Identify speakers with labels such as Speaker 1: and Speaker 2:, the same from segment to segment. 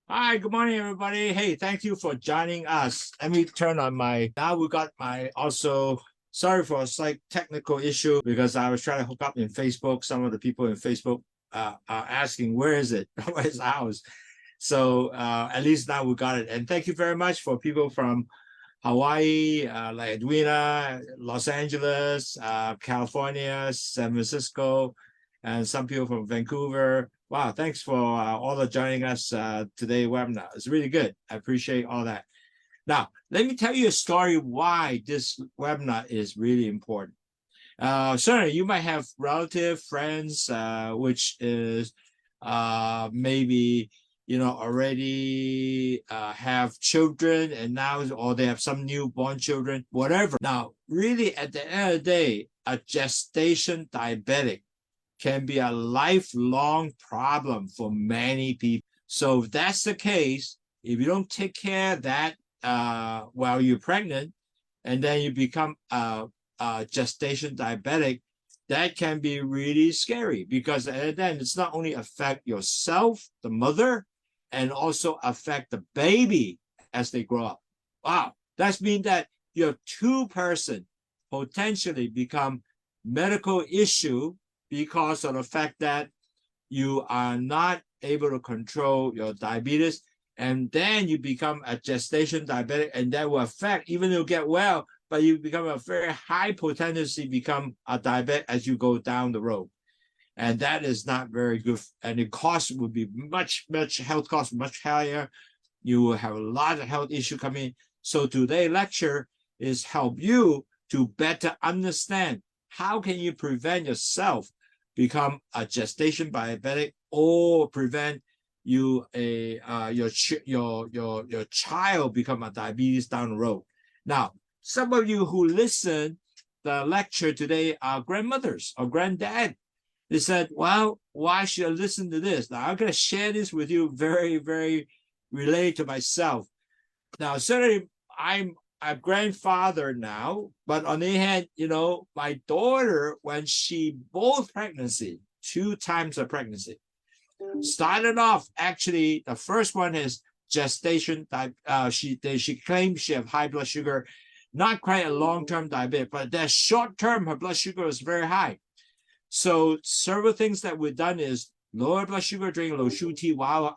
Speaker 1: Hi, good morning, everybody. Hey, thank you for joining us. Let me turn on now we got sorry for a slight technical issue because I was trying to hook up in Facebook. Some of the people in Facebook are asking, where is it? Where's the house? So at least now we got it. And thank you very much for people from Hawaii, like Edwina, Los Angeles, California, San Francisco, and some people from Vancouver. Wow, thanks for all the joining us today webinar. It's really good. I appreciate all that. Now, let me tell you a story why this webinar is really important. Certainly, you might have relative friends, which is maybe already have children and now, or they have some newborn children, whatever. Now, really, at the end of the day, a gestation diabetic can be a lifelong problem for many people. So if that's the case, if you don't take care of that while you're pregnant, and then you become a gestation diabetic, that can be really scary because then it's not only affect yourself, the mother, and also affect the baby as they grow up. Wow, that means that your two-person potentially become medical issue because of the fact that you are not able to control your diabetes, and then you become a gestation diabetic, and that will affect, even though you get well, but you become a very high potency become a diabetic as you go down the road. And that is not very good. And the cost would be much health costs much higher. You will have a lot of health issue coming. So today's lecture is help you to better understand how can you prevent yourself become a gestation diabetic or prevent you your child become a diabetes down the road. Now, some of you who listen the lecture today are grandmothers or granddad. They said, well, why should I listen to this? Now, I'm going to share this with you very, very related to myself. Now, certainly, I'm a grandfather now, but on the other hand, my daughter, when she both pregnancy, 2 times of pregnancy, started off, actually, the first one is gestation. She claimed she have high blood sugar, not quite a long-term diabetes, but that short-term, her blood sugar was very high. So several things that we've done is lower blood sugar during low shuti while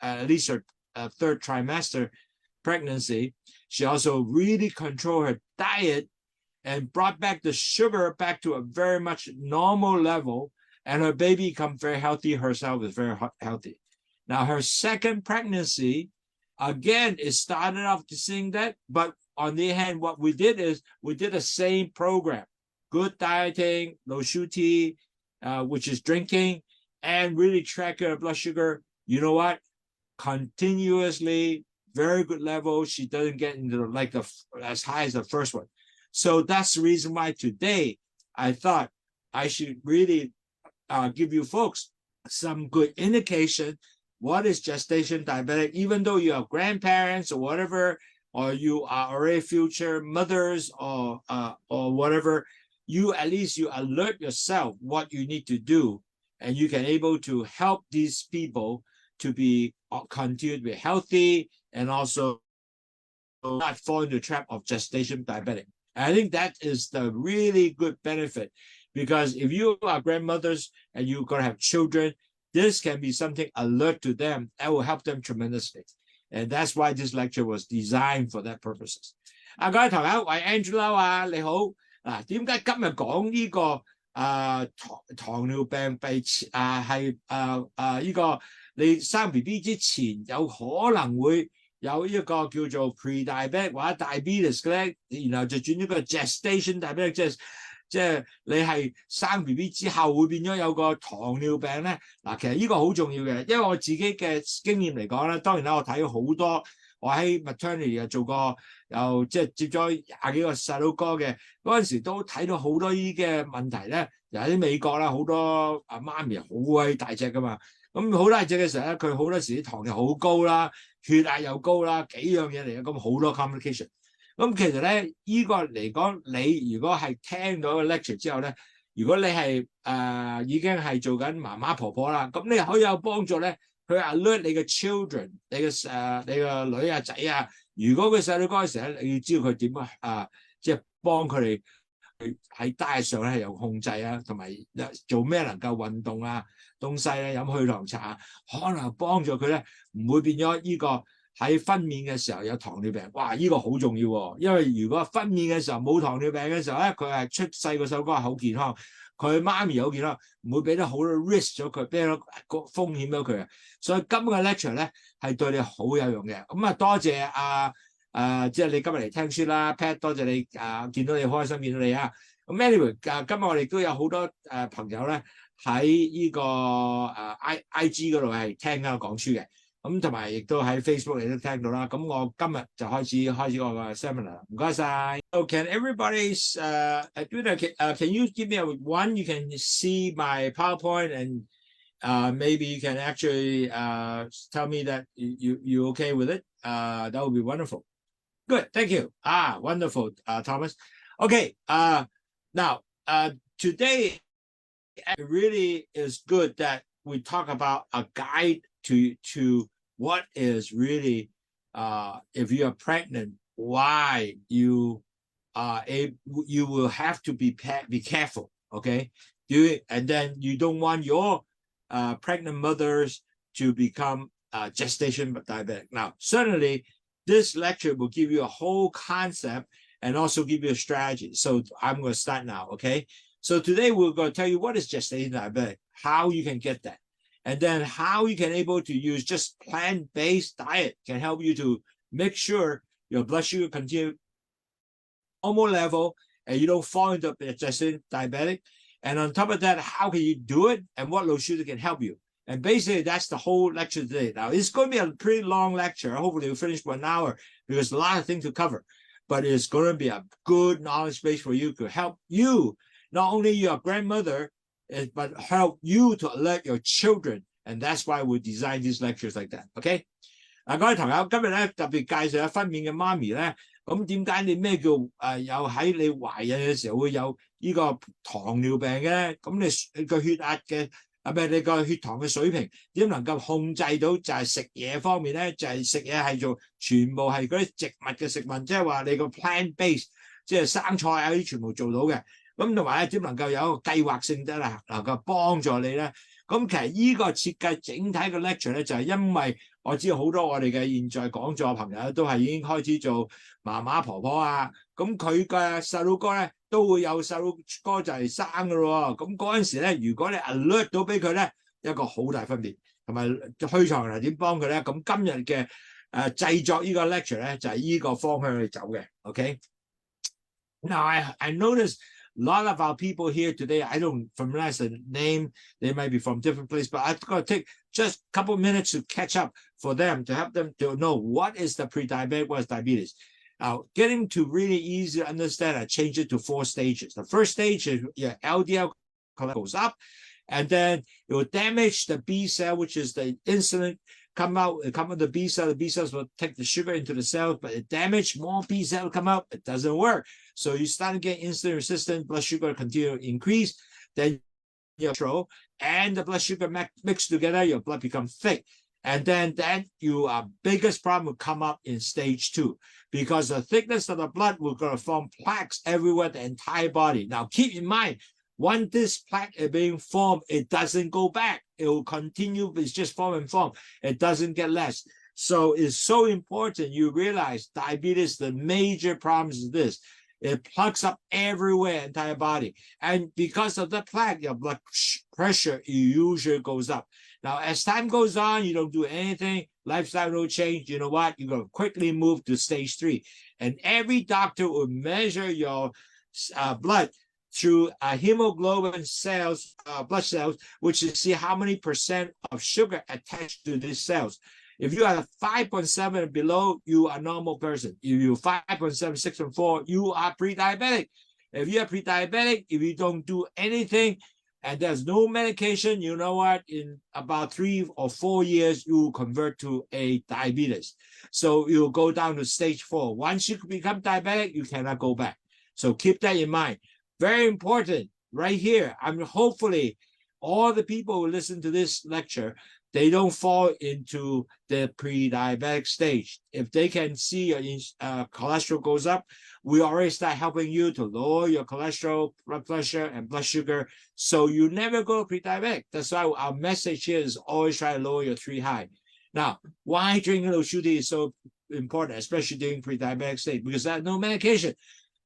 Speaker 1: at least her third trimester pregnancy. She also really controlled her diet and brought back the sugar back to a very much normal level, and her baby become very healthy. Herself is very healthy. Now, her second pregnancy, again, it started off to seeing that, but on the other hand, what we did is we did the same program. Good dieting, low shuti, which is drinking, and really track her blood sugar. You know what? Continuously, very good level. She doesn't get into as high as the first one. So that's the reason why today I thought I should really give you folks some good indication what is gestation diabetic, even though you have grandparents or whatever, or you are already future mothers or whatever. You at least you alert yourself what you need to do, and you can able to help these people to be continue to be healthy and also not fall into the trap of gestation diabetic. And I think that is the really good benefit, because if you are grandmothers and you're going to have children, this can be something alert to them that will help them tremendously. And that's why this lecture was designed for that purposes. 各位朋友，喂 Angela 啊，你好。嗱，點解今日講呢個糖尿病係呢個你生 BB 之前有可能會有一個叫做 pre-diabetic 或者 diabetes 嘅咧，然後就轉呢個 gestation diabetic，即係你係生 BB 之後會變咗有個糖尿病咧。嗱，其實呢個好重要嘅，因為我自己嘅經驗嚟講咧，當然啦，我睇好多。我喺 maternity 又做過，又即係接咗20幾個細佬哥嘅，嗰陣時都睇到好多呢啲嘅問題咧。又喺美國啦，好多媽咪好鬼大隻噶嘛，咁好大隻嘅時候咧，佢好多時啲糖又好高啦，血壓又高啦，幾樣嘢嚟嘅，咁好多 complication。咁其實咧，呢個嚟講，你如果係聽到個 lecture 之後咧，如果你係已經係做緊媽媽婆婆啦，咁你可以有幫助咧。去 alert 你嘅 children， 你嘅女啊仔啊，如果佢細佬哥嘅時候，你要知道佢點即係幫佢哋喺 diet 上咧係有控制啊，同埋做咩能夠運動啊，東西咧飲去糖茶，可能幫助佢咧唔會變咗呢個喺分娩嘅時候有糖尿病。哇！呢個好重要喎，因為如果分娩嘅時候冇糖尿病嘅時候咧，佢係出世個細佬哥係好健康。佢媽咪好健康，唔會俾得好多 risk 咗佢，俾咗個風險咗佢啊。所以今個 lecture 咧係對你好有用嘅。咁多謝即係你今日嚟聽書啦 ，Pat， 多謝你見到你開心見到你啊。咁 anyway，今日我哋都有好多朋友咧喺呢個IG 嗰度係聽緊我講書嘅。咁同埋亦都喺 Facebook 你都聽到啦。咁我今日就開始我個 seminar。唔該晒。So can everybody can you give me one? You can see my PowerPoint and maybe you can actually tell me that you okay with it. That would be wonderful. Good, thank you. Wonderful, Thomas. Okay. Now today it really is good that we talk about a guide to what is really if you are pregnant, why you will have to be careful, okay? And then you don't want your pregnant mothers to become gestation diabetic. Now, certainly this lecture will give you a whole concept and also give you a strategy. So I'm going to start now, okay? So today we're going to tell you what is gestation diabetic, how you can get that. And then how you can able to use just plant-based diet can help you to make sure your blood sugar continue normal level and you don't fall into gestation diabetic. And on top of that, how can you do it and what low sugar can help you? And basically, that's the whole lecture today. Now, it's going to be a pretty long lecture. Hopefully, we'll finish 1 hour because a lot of things to cover. But it's going to be a good knowledge base for you to help you, not only your grandmother, but help you to alert your children. And that's why we design these lectures like that. Okay? 各位朋友，今日咧特別介紹分娩嘅媽咪咧，咁點解你咩叫有喺你懷孕嘅時候會有呢個糖尿病嘅？咁你個血壓嘅你個血糖嘅水平點能夠控制到？就係食嘢方面咧，就係食嘢係做全部係嗰啲植物嘅食物，即係話你個 plant base， 即係生菜啊嗰啲全部做到嘅。咁同埋咧點能夠有一個計劃性得啦，能夠幫助你咧？咁其實呢個設計整體嘅 lecture 咧，就係因為我知道好多我哋嘅現在講座朋友都係已經開始做媽媽婆婆啊，咁佢嘅細佬哥咧都會有細佬哥就係生㗎咯喎，咁嗰陣時咧，如果你 alert 到俾佢咧，一個好大分別，同埋去床係點幫佢咧？咁今日嘅製作呢個 lecture 咧就係呢個方向去走嘅 ，OK？ Now I noticed a lot of our people here today, I don't familiarize the name, they might be from different places, but I've got to take just a couple of minutes to catch up for them, to help them to know what is the pre-diabetic, what is diabetes. Now, getting to really easy to understand, I change it to 4 stages. The first stage is your LDL goes up, and then it will damage the B cell, which is the insulin come out the B cell. The B cells will take the sugar into the cells, but it damage more B cells come out. It doesn't work. So you start to get insulin resistant, blood sugar continue to increase. Then your control and the blood sugar mix together, your blood becomes thick. And then your biggest problem will come up in stage 2 because the thickness of the blood will going to form plaques everywhere, the entire body. Now keep in mind, once this plaque is being formed, it doesn't go back. It will continue. It's just form and form. It doesn't get less. So it's so important you realize diabetes, the major problem is this. It plugs up everywhere, entire body. And because of the plaque, your blood pressure usually goes up. Now, as time goes on, you don't do anything, lifestyle no change, you know what? You're going to quickly move to stage 3. And every doctor will measure your blood through hemoglobin cells, blood cells, which is see how many % of sugar attached to these cells. If you are 5.7 and below, you are a normal person. If you're 5.7, 6.4, you are pre-diabetic. If you are pre-diabetic, if you don't do anything and there's no medication, you know what? In about 3 or 4 years, you will convert to a diabetes. So you'll go down to stage 4. Once you become diabetic, you cannot go back. So keep that in mind. Very important right here. I'm hopefully all the people who listen to this lecture, they don't fall into the pre-diabetic stage. If they can see your cholesterol goes up, we already start helping you to lower your cholesterol, blood pressure, and blood sugar, so you never go pre-diabetic. That's why our message here is always try to lower your 3 high. Now, why drinking low sugar tea is so important, especially during pre-diabetic state? Because there's no medication.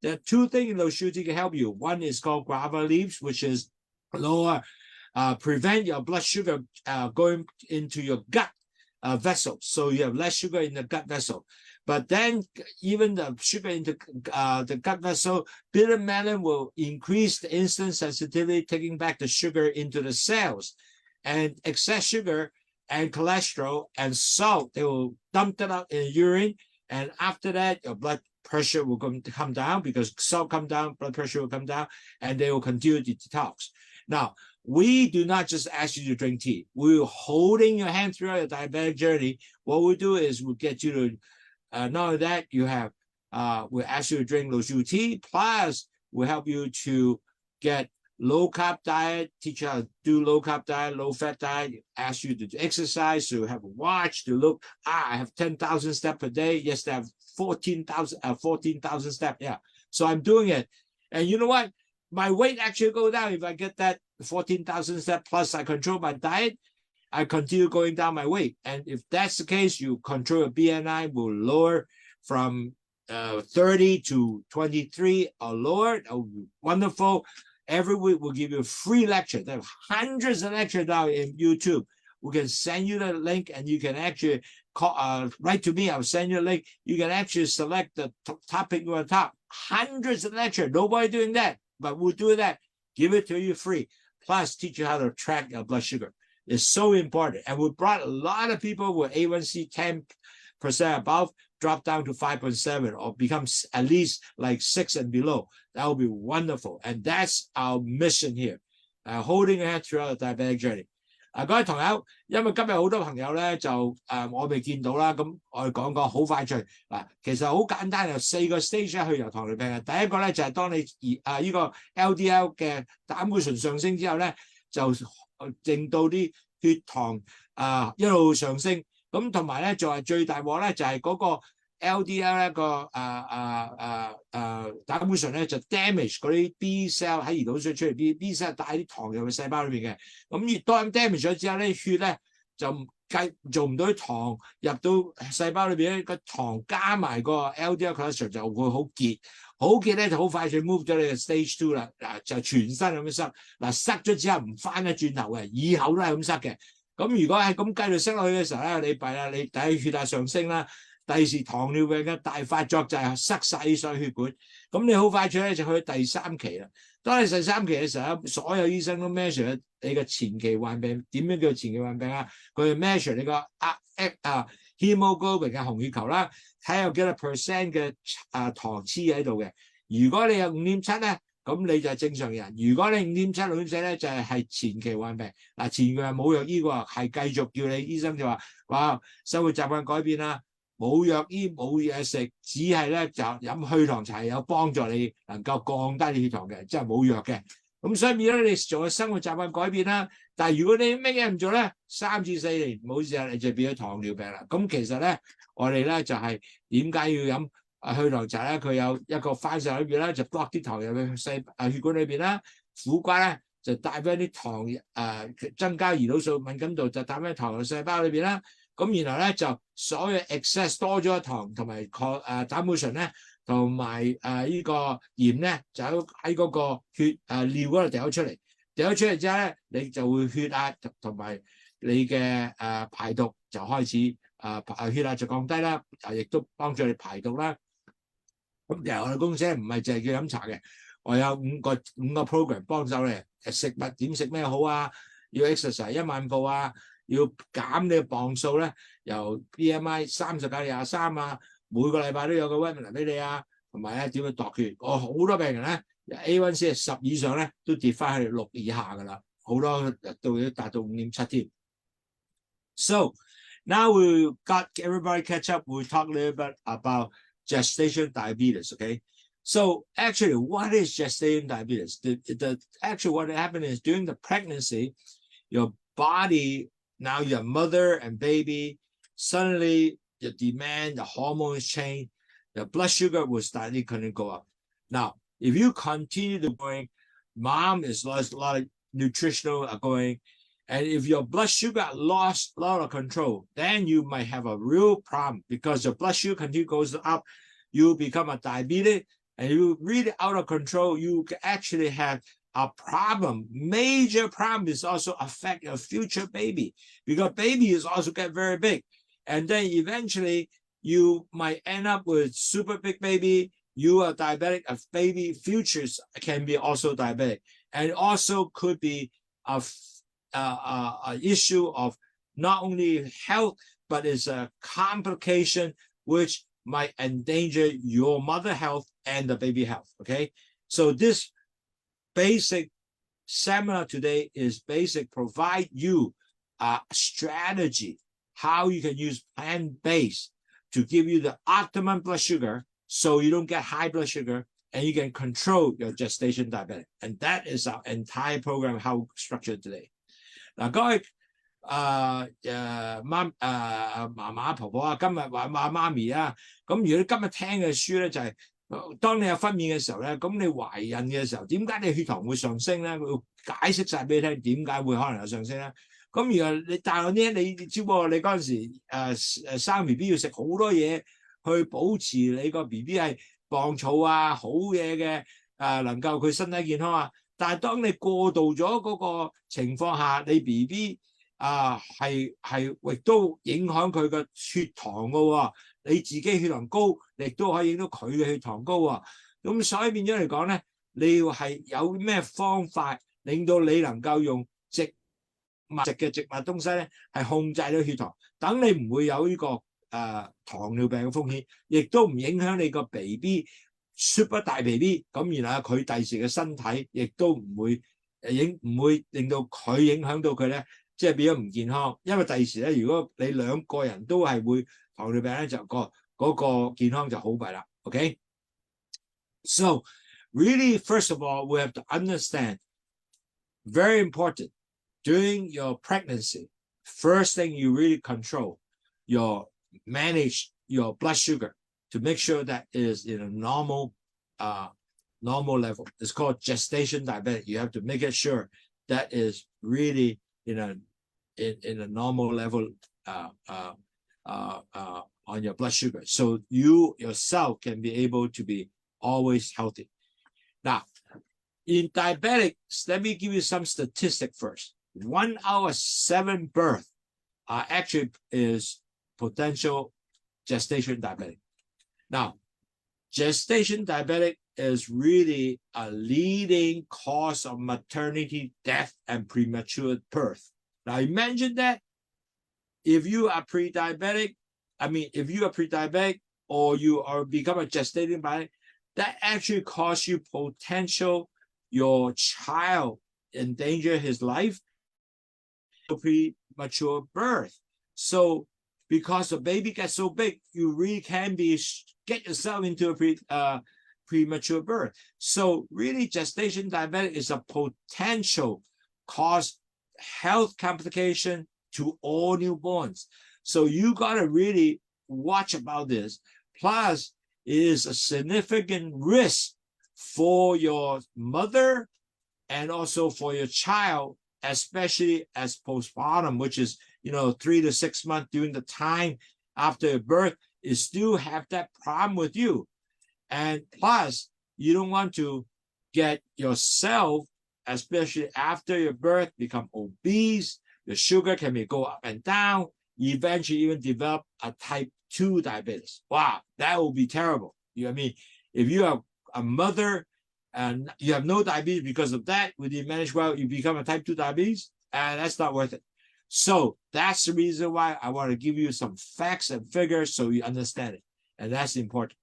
Speaker 1: There are 2 things low sugar tea can help you. One is called guava leaves, which is lower, prevent your blood sugar going into your gut vessel, so you have less sugar in the gut vessel. But then even the sugar into the gut vessel, bitter melon will increase the insulin sensitivity, taking back the sugar into the cells. And excess sugar and cholesterol and salt, they will dump it out in urine. And after that, your blood pressure will come down, because salt come down, blood pressure will come down, and they will continue to detox. Now, we do not just ask you to drink tea. We're holding your hand throughout your diabetic journey. What we do is we'll get you to, not only that, you have, we'll ask you to drink low sugar tea, plus we'll help you to get low carb diet, teach you how to do low carb diet, low fat diet, ask you to exercise, so you have a watch to look, I have 10,000 steps per day. Yes, I have 14,000 steps. Yeah, so I'm doing it. And you know what? My weight actually go down if I get that 14,000 steps, plus I control my diet, I continue going down my weight. And if that's the case, you control your BMI will lower from 30 to 23 or lower. Oh, wonderful. Every week we'll give you a free lecture. There are hundreds of lectures now in YouTube. We can send you the link, and you can actually call, write to me. I'll send you a link. You can actually select the topic you want to talk. Hundreds of lectures. Nobody doing that, but we'll do that. Give it to you free. Plus, teach you how to track your blood sugar. It's so important. And we brought a lot of people with A1C 10% above, drop down to 5.7, or becomes at least like 6 and below. That would be wonderful. And that's our mission here. Holding your hand throughout the diabetic journey. 各位朋友，因為今日好多朋友咧就我未見到啦，咁我哋講好快脆嗱，其實好簡單，有4個 stage 去由糖尿病嘅。第一個咧就係當你呢個 LDL 嘅膽固醇上升之後咧，就令到啲血糖一路上升，咁同埋咧就係最大鑊咧就係嗰個 LDL 咧個膽固醇咧就 damage 嗰啲 B cell 喺胰島素出嚟 B cell 帶啲糖入去細胞裏邊嘅，咁越多咁 damage 咗之後咧，血咧就做唔到啲糖入到細胞裏邊咧，個糖加埋個 LDL cholesterol 就會好結，好結咧就好快就 move 咗你嘅 stage 2啦，嗱就全身咁樣塞，嗱塞咗之後唔翻得轉頭嘅，以後都係咁塞嘅。咁如果係咁繼續塞落去嘅時候咧，你弊啦，你第一血壓上升啦。第時糖尿病嘅大發作就係塞晒啲血管，咁你好快脆咧就去第3期啦。當你第3期嘅時候，所有醫生都 measure 你嘅前期患病，點樣叫前期患病啊？佢 measure 你個hemoglobin 嘅紅血球啦，睇下有幾多 percent 嘅糖黐喺度嘅。如果你有5.7咧，咁你就係正常人。如果你5.7、6.4咧，就係前期患病。嗱，前期係冇藥醫喎，係繼續叫你醫生就話，哇，生活習慣改變啦。冇藥醫冇嘢食，只係咧就飲去糖茶有幫助你能夠降低你血糖嘅，即係冇藥嘅。咁所以變咗你做嘅生活習慣改變啦。但係如果你乜嘢唔做咧，3至4年唔好意思啊，你就變咗糖尿病啦。咁其實咧，我哋咧就係點解要飲去糖茶咧？佢有一個番石裏邊咧就 block 啲糖入去血管裏邊啦，苦瓜咧就帶翻啲糖增加胰島素敏感度，就帶翻糖入細胞裏邊啦。咁然後咧就所有 excess 多咗糖同埋膽固醇咧，同埋呢個鹽咧，就喺嗰個血尿嗰度掉咗出嚟，掉咗出嚟之後咧，你就會血壓同埋你嘅排毒就開始血壓就降低啦，亦都幫助你排毒啦。咁其實我哋公司唔係淨係叫飲茶嘅，我有5個 program 幫手你食物點食咩好啊，要 exercise 1萬步啊。要減你嘅磅數咧，由 BMI 39至23啊，每個禮拜都有個 webinar 俾你啊，同埋咧點樣度血。我好多病人咧 A1C 係10以上咧，都跌翻去6以下噶啦，好多都達到5.7添。So now we got everybody catch up. We talk a little bit about gestational diabetes. Okay. So actually, what is gestational diabetes? Actually what happened is during the pregnancy, your body now your mother and baby, suddenly the demand, the hormones change, the blood sugar will start to go up. Now, if you continue to going, mom is lost a lot of nutritional are going, and if your blood sugar lost a lot of control, then you might have a real problem because your blood sugar continue goes up, you become a diabetic, and you really out of control, you actually have a problem. Major problem is also affect your future baby because baby is also get very big. And then eventually you might end up with super big baby. You are diabetic, a baby futures can be also diabetic. And also could be a issue of not only health, but it's a complication which might endanger your mother health and the baby health. Okay, so this basic seminar today is basic, provide you a strategy how you can use plant-based to give you the optimum blood sugar so you don't get high blood sugar and you can control your gestation diabetic. And that is our entire program, how structured today. 嗱，各位媽媽婆婆啊，今日話媽咪啊，咁如果你今日聽嘅書咧，就係、當你有分娩嘅時候咧，咁你懷孕嘅時候，點解你血糖會上升咧？佢要解釋晒俾你聽，點解會可能有上升咧？咁如果你但係呢，你知喎，你嗰陣時生 B B 要食好多嘢去保持你個 B B 係磅草啊，好嘢嘅能夠佢身體健康啊。但係當你過度咗嗰個情況下，你 B B 係亦都影響佢嘅血糖嘅喎，你自己血糖高，亦都可以影到佢嘅血糖高喎。咁所以變咗嚟講咧，你要係有咩方法令到你能夠用植物東西咧，係控制到血糖，等你唔會有呢個糖尿病嘅風險，亦都唔影響你個 BB super 大 BB， 咁然後佢第時嘅身體亦都唔會令到佢影響到佢咧，即係變咗唔健康。因為第時咧，如果你兩個人都係會糖尿病咧，就嗰個健康就好弊啦。Okay? So really, first of all, we have to understand, very important, during your pregnancy, first thing you really control, manage your blood sugar to make sure that it is in a normal level. It's called gestation diabetic. You have to make it sure that is really in a normal level on your blood sugar, so you yourself can be able to be always healthy. Now, in diabetics, let me give you some statistics first. 1 out of 7 births actually is potential gestation diabetic. Now, gestation diabetic is really a leading cause of maternity death and premature birth. Now, imagine that if you are pre-diabetic, or you are become a gestating diabetic, that actually costs you potential your child endanger his life premature birth. So because the baby gets so big, you really can get yourself into a premature birth. So really, gestation diabetic is a potential cause health complication to all newborns. So you got to really watch about this. Plus, it is a significant risk for your mother and also for your child, especially as postpartum, which is 3 to 6 months during the time after birth, you still have that problem with you. And plus, you don't want to get yourself, especially after your birth, become obese. The sugar can go up and down, eventually even develop a type 2 diabetes. Wow, that would be terrible. You know what I mean? If you have a mother and you have no diabetes because of that, with you manage well, you become a type 2 diabetes, and that's not worth it. So that's the reason why I want to give you some facts and figures so you understand it. And that's important.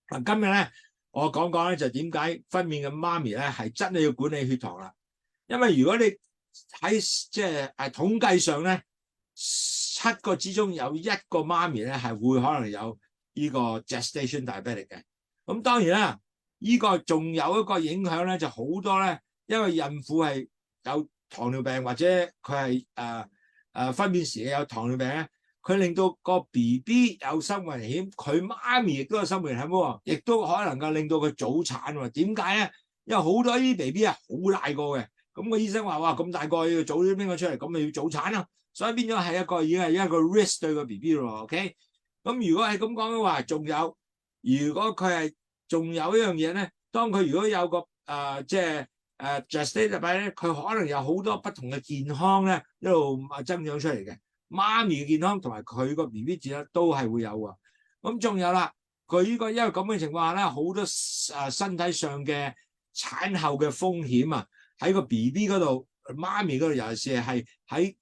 Speaker 1: 今日咧，我講講咧就點解分娩嘅媽咪咧係真係要管理血糖啦。因為如果你喺統計上咧，7個之中有1個媽咪咧係會可能有呢個 gestation diabetic 嘅。咁當然啦，呢個仲有一個影響咧就好多咧，因為孕婦係有糖尿病或者佢係分娩時有糖尿病咧，佢令到個 BB 有生命危險，佢媽咪亦都有生命危險喎，亦都可能夠令到佢早產喎。點解咧？因為好多啲 BB 係好大個嘅，咁個醫生話：哇，咁大個要早啲邊個出嚟，咁咪要早產咯。所以變咗係已經係一個 risk 對個 BB 咯。OK， 咁如果係咁講嘅話，仲有如果佢係仲有一樣嘢咧，當佢如果有個gestational 咧，佢可能有好多不同嘅健康咧一路增長出嚟嘅，媽咪嘅健康同埋佢個 BB 子咧都係會有喎。咁仲有啦，佢呢個因為咁嘅情況下咧，好多身體上嘅產後嘅風險啊，喺個 BB 嗰度，媽咪嗰度，尤其是係喺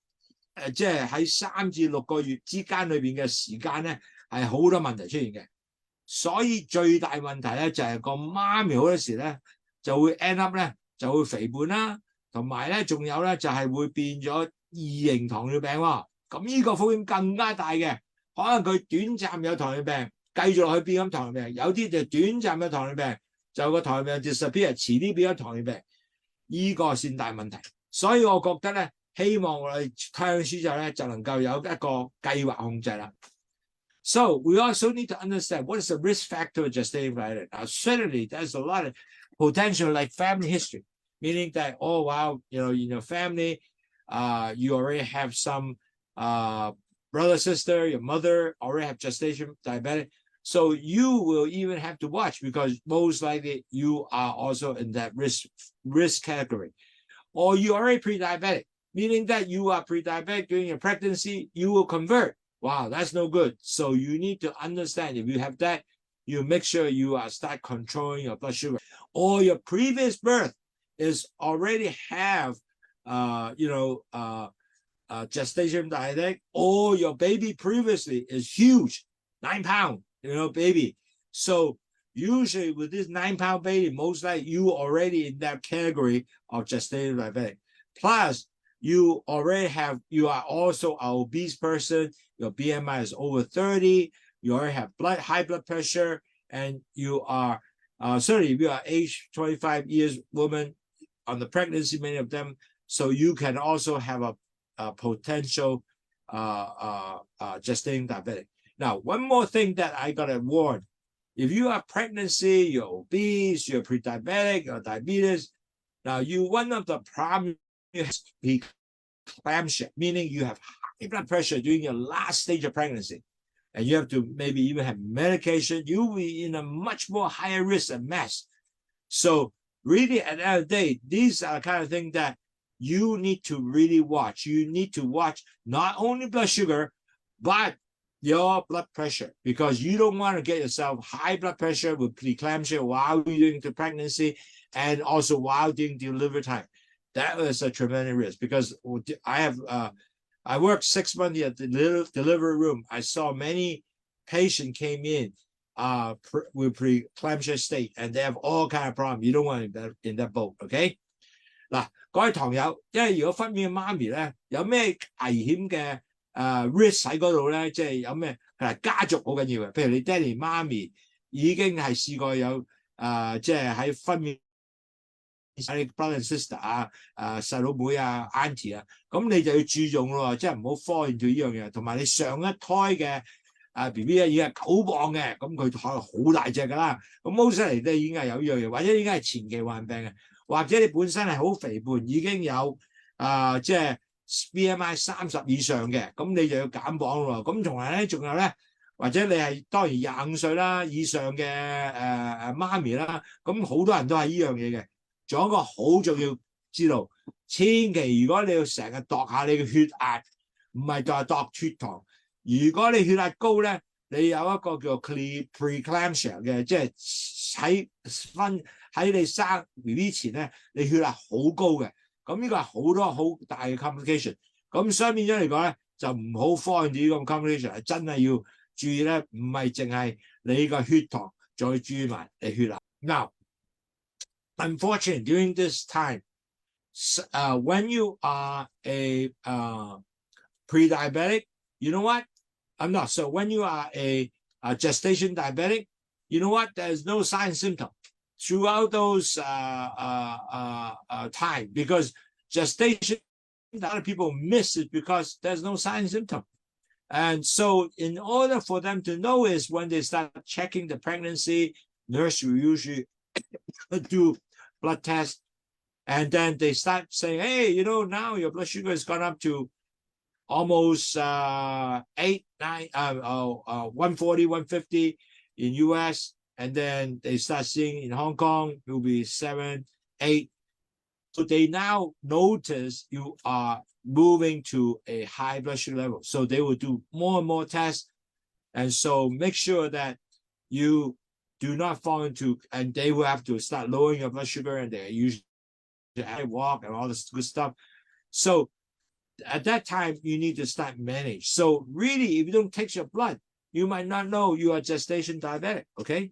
Speaker 1: 喺3至6個月之間裏邊嘅時間咧，係好多問題出現嘅。所以最大問題咧就係個媽咪好多時咧就會 end up 咧就會肥胖啦，同埋咧仲有咧就係會變咗2型糖尿病喎。咁呢個風險更加大嘅，可能佢短暫有糖尿病，繼續落去變咗糖尿病；有啲就短暫有糖尿病，就個糖尿病 disappear， 遲啲變咗糖尿病，呢個先大問題。所以我覺得咧，希望我哋睇書之後咧就能夠有一個計劃控制啦。So we also need to understand what is the risk factor of gestational diabetes. Now, certainly there's a lot of potential like family history, meaning that, oh, wow, in your family, you already have some brother, sister, your mother already have gestational diabetes. So you will even have to watch because most likely you are also in that risk category. Or you already pre-diabetic, meaning that you are pre-diabetic during your pregnancy, you will convert. Wow, that's no good. So you need to understand if you have that, you make sure you start controlling your blood sugar. Or your previous birth is already have, gestation diabetic, or your baby previously is huge, 9 pound, baby. So usually with this 9-pound baby, most likely you already in that category of gestational diabetic. Plus, you are also an obese person. Your BMI is over 30. You already have high blood pressure, and you are certainly if you are age 25 years woman on the pregnancy, many of them. So you can also have a potential gestating diabetic. Now, one more thing that I gotta warn: if you are pregnancy, you're obese, you're pre-diabetic, or diabetes. Now, one of the problems is preeclampsia, meaning you have high blood pressure during your last stage of pregnancy, and you have to maybe even have medication. You will be in a much more higher risk and mass. So really, at the end of the day, these are the kind of things that you need to really watch. You need to watch not only blood sugar, but your blood pressure, because you don't want to get yourself high blood pressure with preeclampsia while you're doing the pregnancy and also while doing delivery time. That is a tremendous risk, because I worked 6 months at the delivery room. I saw many patients came in with preeclampsia state, and they have all kind of problems. You don't want to be in that boat, okay? 嗱，各位堂友，因為如果分娩嘅媽咪咧，有咩危險嘅risk 喺嗰度咧，即係有咩家族好緊要嘅，譬如你爹哋媽咪已經係試過有即係喺分娩。你 brother and sister 細佬妹auntie 咁你就要注重咯，即係唔好 fall into 呢樣嘢。同埋你上一胎嘅BB 已經係9磅嘅，咁佢可能好大隻㗎啦。咁 most 嚟都已經係有呢樣嘢，或者已經係前期患病嘅，或者你本身係好肥胖，已經有即係 BMI 30以上嘅，咁你就要減磅咯。咁同埋咧，仲有咧，或者你係當然25歲啦以上嘅媽咪啦，咁好多人都係呢樣嘢嘅。仲有一個好重要知道，千祈如果你要成日度下你嘅血壓，唔係就係度血糖。如果你血壓高咧，你有一個叫 preeclampsia 嘅，即係喺你生 BB 前咧，你血壓好高嘅。咁呢個係好多好大嘅 complication。咁所以變咗嚟講咧，就唔好 fall into 呢個 complication， 係真係要注意咧，唔係淨係你個血糖，再注意埋你血壓。Now, unfortunately, during this time, when you are a pre-diabetic, you know what? So when you are a gestation diabetic, you know what? There's no sign and symptom throughout those time, because gestation a lot of people miss it because there's no sign and symptom. And so in order for them to know is when they start checking the pregnancy, nurse will usually do blood tests. And then they start saying, hey, you know, now your blood sugar has gone up to almost 140, 150 in US. And then they start seeing in Hong Kong, it will be 7, 8. So they now notice you are moving to a high blood sugar level. So they will do more and more tests. And so make sure that you do not fall into, and they will have to start lowering your blood sugar, and they usually walk and all this good stuff. So at that time, you need to start manage. So really, if you don't take your blood, you might not know you are gestation diabetic, okay?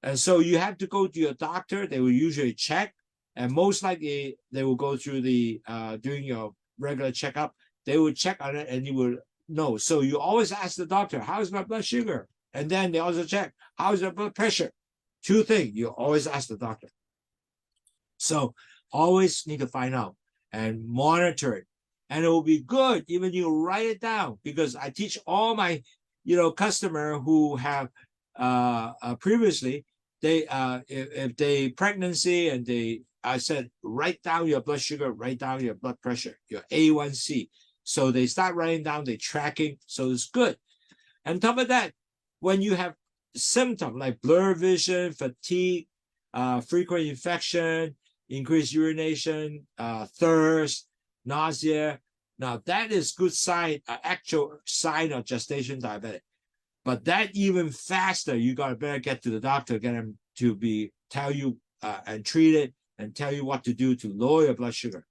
Speaker 1: And so you have to go to your doctor. They will usually check, and most likely they will go through the, during your regular checkup, they will check on it and you will know. So you always ask the doctor, how's my blood sugar? And then they also check, how's your blood pressure? Two things, you always ask the doctor. So always need to find out and monitor it. And it will be good even you write it down, because I teach all my, customer who have previously, they if they pregnancy and I said, write down your blood sugar, write down your blood pressure, your A1C. So they start writing down, they tracking, so it's good. On top of that, when you have symptoms like blurred vision, fatigue, frequent infection, increased urination, thirst, nausea. Now that is good sign, actual sign of gestation diabetic. But that even faster, you got to better get to the doctor, get him to tell you and treat it and tell you what to do to lower your blood sugar.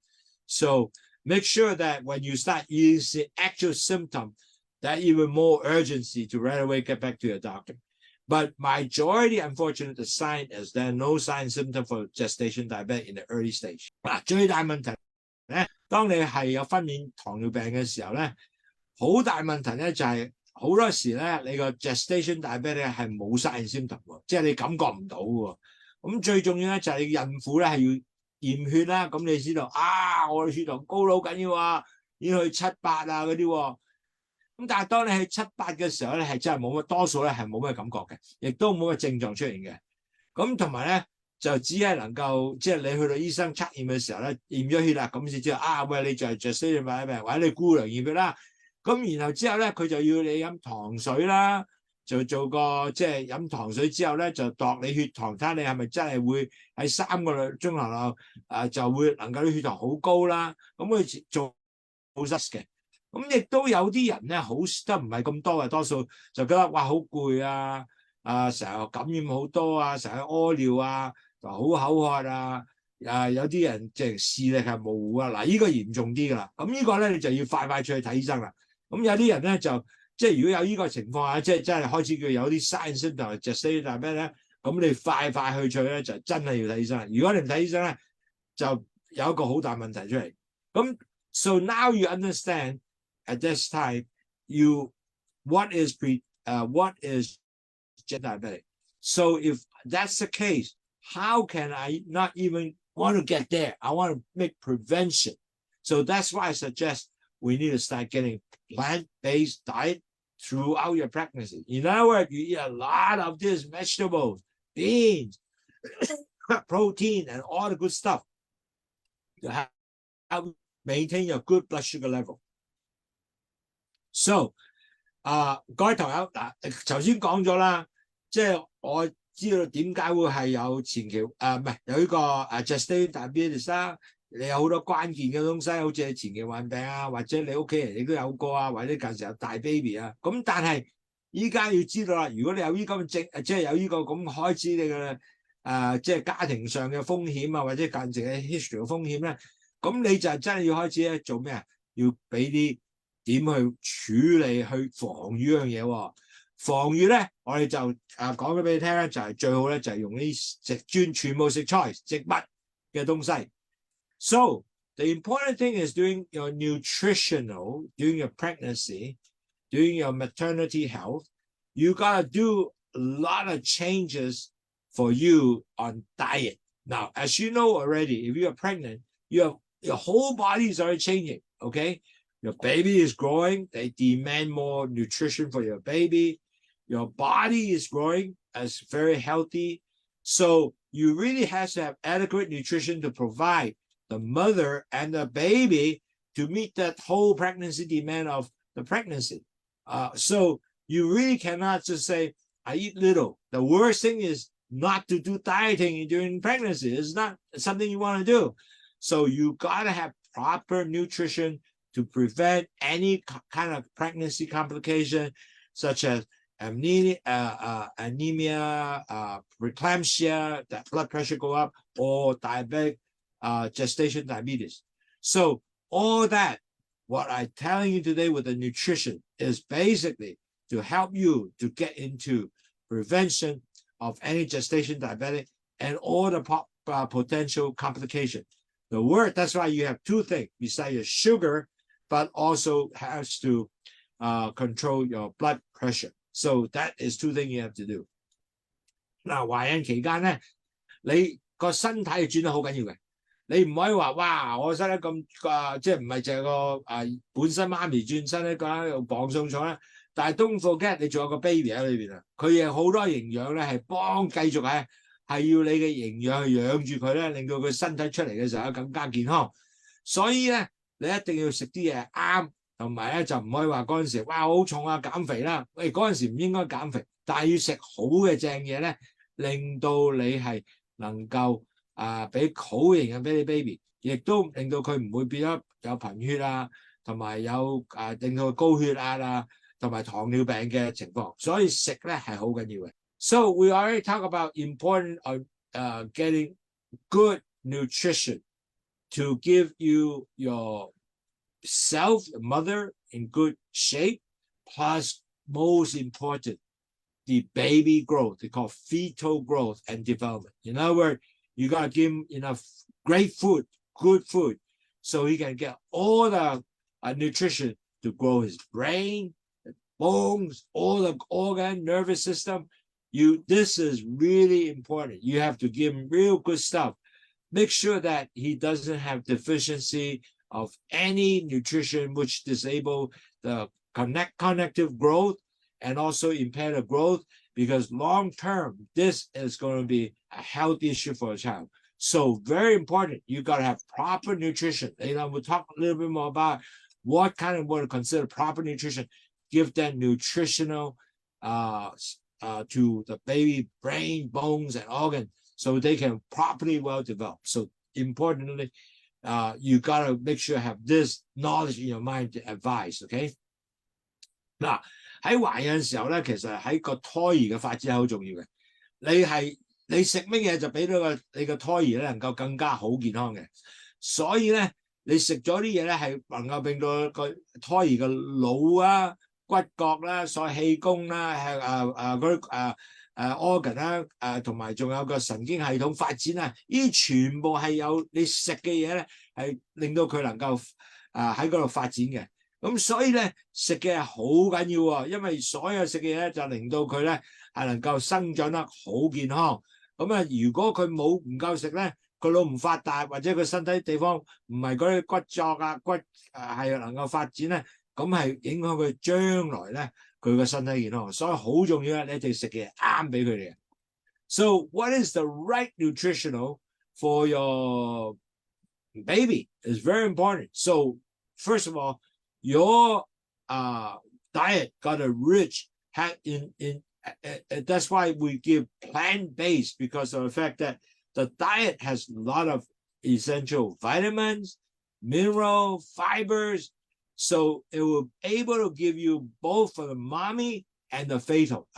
Speaker 1: So make sure that when you start using actual symptom, that even more urgency to right away get back to your doctor. But majority, unfortunately, the sign is there are no sign symptom for gestation diabetes in the early stage. 最大問題咧，當你係有分娩糖尿病嘅時候咧，好大問題咧就係好多時咧你個 gestation diabetes 係冇 sign symptom 喎，即係你感覺唔到喎。咁最重要咧就係你孕婦咧係要驗血啦，咁你知道我哋血糖高到好緊要啊，要去7、8啊嗰啲喎。咁但係當你係7、8嘅時候咧，係真係冇乜，多數咧係冇乜感覺嘅，亦都冇乜症狀出現嘅。咁同埋咧就只係能夠即係你去到醫生測驗嘅時候咧，驗咗血啦，咁先知道喂你就係gestation diabetes，或者你姑娘驗血啦。咁然後之後咧佢就要你飲糖水啦，就做個即係飲糖水之後咧就度你血糖，睇下你係咪真係會喺3個鐘頭內就會能夠啲血糖好高啦。咁佢做test嘅。咁亦都有啲人咧，好得唔係咁多嘅，多數就覺得哇好攰啊，成日感染好多啊，成日屙尿啊，就好口渴啊，有啲人即係視力係模糊啊，嗱呢個嚴重啲㗎啦。咁呢個咧你就要快出去睇醫生啦。咁有啲人咧就即係如果有呢個情況下，即係真係開始叫有啲 sign symptom 就 gestation diabetes咧，咁你快去咧就真係要睇醫生。如果你唔睇醫生咧，就有一個好大問題出嚟。咁 so now you understand. At this time, what is diabetic? So if that's the case, how can I not even want to get there? I want to make prevention. So that's why I suggest we need to start getting plant-based diet throughout your pregnancy. In other words, you eat a lot of these vegetables, beans, protein, and all the good stuff to help maintain your good blood sugar level. So 各位朋友頭先講咗啦，即係我知道點解會係有前期唔係有呢個gestation diabetes 啦，你有好多關鍵嘅東西，好似你前期患病啊，或者你屋企人亦都有過啊，或者近時有大 baby 啊，咁但係依家要知道啦，如果你有呢個即係有呢個咁開始你嘅即係家庭上嘅風險啊，或者近時嘅 history 嘅風險咧，咁你就真係要開始咧做咩啊？要俾啲點去處理去防禦呢樣嘢喎？防禦咧，我哋就講咗俾你聽咧，就係最好咧就係用啲全部食菜植物嘅東西。So the important thing is doing your nutritional, during your pregnancy, during your maternity health, you gotta do a lot of changes for you on diet. Now, as you know already, if you are pregnant, you have your whole body is already changing. Okay, your baby is growing. They demand more nutrition for your baby. Your body is growing as very healthy. So you really have to have adequate nutrition to provide the mother and the baby to meet that whole pregnancy demand of the pregnancy. So you really cannot just say, I eat little. The worst thing is not to do dieting during pregnancy. It's not something you want to do. So you got to have proper nutrition to prevent any kind of pregnancy complication, such as anemia, preeclampsia, that blood pressure go up, or diabetic gestation diabetes. So all that, what I'm telling you today with the nutrition is basically to help you to get into prevention of any gestation diabetic and all the potential complication. The word, that's why you have two things besides your sugar, but also has to control your blood pressure. So that is two things you have to do. 嗱，懷孕期間咧，你個身體轉得好緊要嘅。你唔可以話哇，我身體咁即係唔係淨係個本身媽咪轉身咧講磅送重咧，但係 don't forget 你仲有個 baby 喺裏邊啊，佢有好多營養咧係幫繼續係要你嘅營養去養住佢咧，令到佢身體出嚟嘅時候更加健康。所以咧，你一定要食啲嘢啱。同埋咧就唔可以話嗰陣時哇好重啊減肥啦，喂嗰陣時唔應該減肥，但係要食好嘅正嘢咧，令到你係能夠俾好營養俾你 baby， 亦都令到佢唔會變咗有貧血啊，同埋有令到佢高血壓啊，同埋糖尿病嘅情況，所以食咧係好緊要嘅。So we already talk about important of getting good nutrition to give you your self, mother in good shape, plus most important, the baby growth. They call fetal growth and development. In other words, you got to give him enough great food, good food, so he can get all the nutrition to grow his brain, bones, all the organ, nervous system. This is really important. You have to give him real good stuff. Make sure that he doesn't have deficiency of any nutrition which disable the connective growth and also impair the growth, because long term this is going to be a health issue for a child. So very important, you got to have proper nutrition. We'll talk a little bit more about what kind of what to consider proper nutrition. Give them nutritional to the baby brain, bones, and organs, so they can properly well develop. So importantly, you gotta make sure you have this knowledge in your mind to advise. OK， 嗱喺懷孕嘅時候咧，其實喺個胎兒嘅發展係好重要嘅。你食乜嘢就俾到你個胎兒咧能夠更加好健康嘅。所以咧，你食咗啲嘢咧係能夠令到個胎兒嘅腦啊、骨骼啦、所有氣功啦、嗰啲organ 啦，同埋仲有個神經系統發展啊，呢啲全部係有你食嘅嘢咧，係令到佢能夠喺嗰度發展嘅。咁所以咧，食嘅係好緊要喎，因為所有食嘅嘢咧就令到佢咧係能夠生長得好健康。咁如果佢唔夠食咧，佢腦唔發達或者佢身體地方唔係嗰啲骨骼骨係能夠發展咧，咁係影響佢將來咧。佢個身體健康，所以好重要咧，你一定食嘅啱俾佢哋嘅。So what is the right nutritional for your baby is very important. So first of all, your diet got a rich that's why we give plant-based, because of the fact that the diet has a lot of essential vitamins, mineral, fibers. So it will be able to give you both for the mommy and the fetal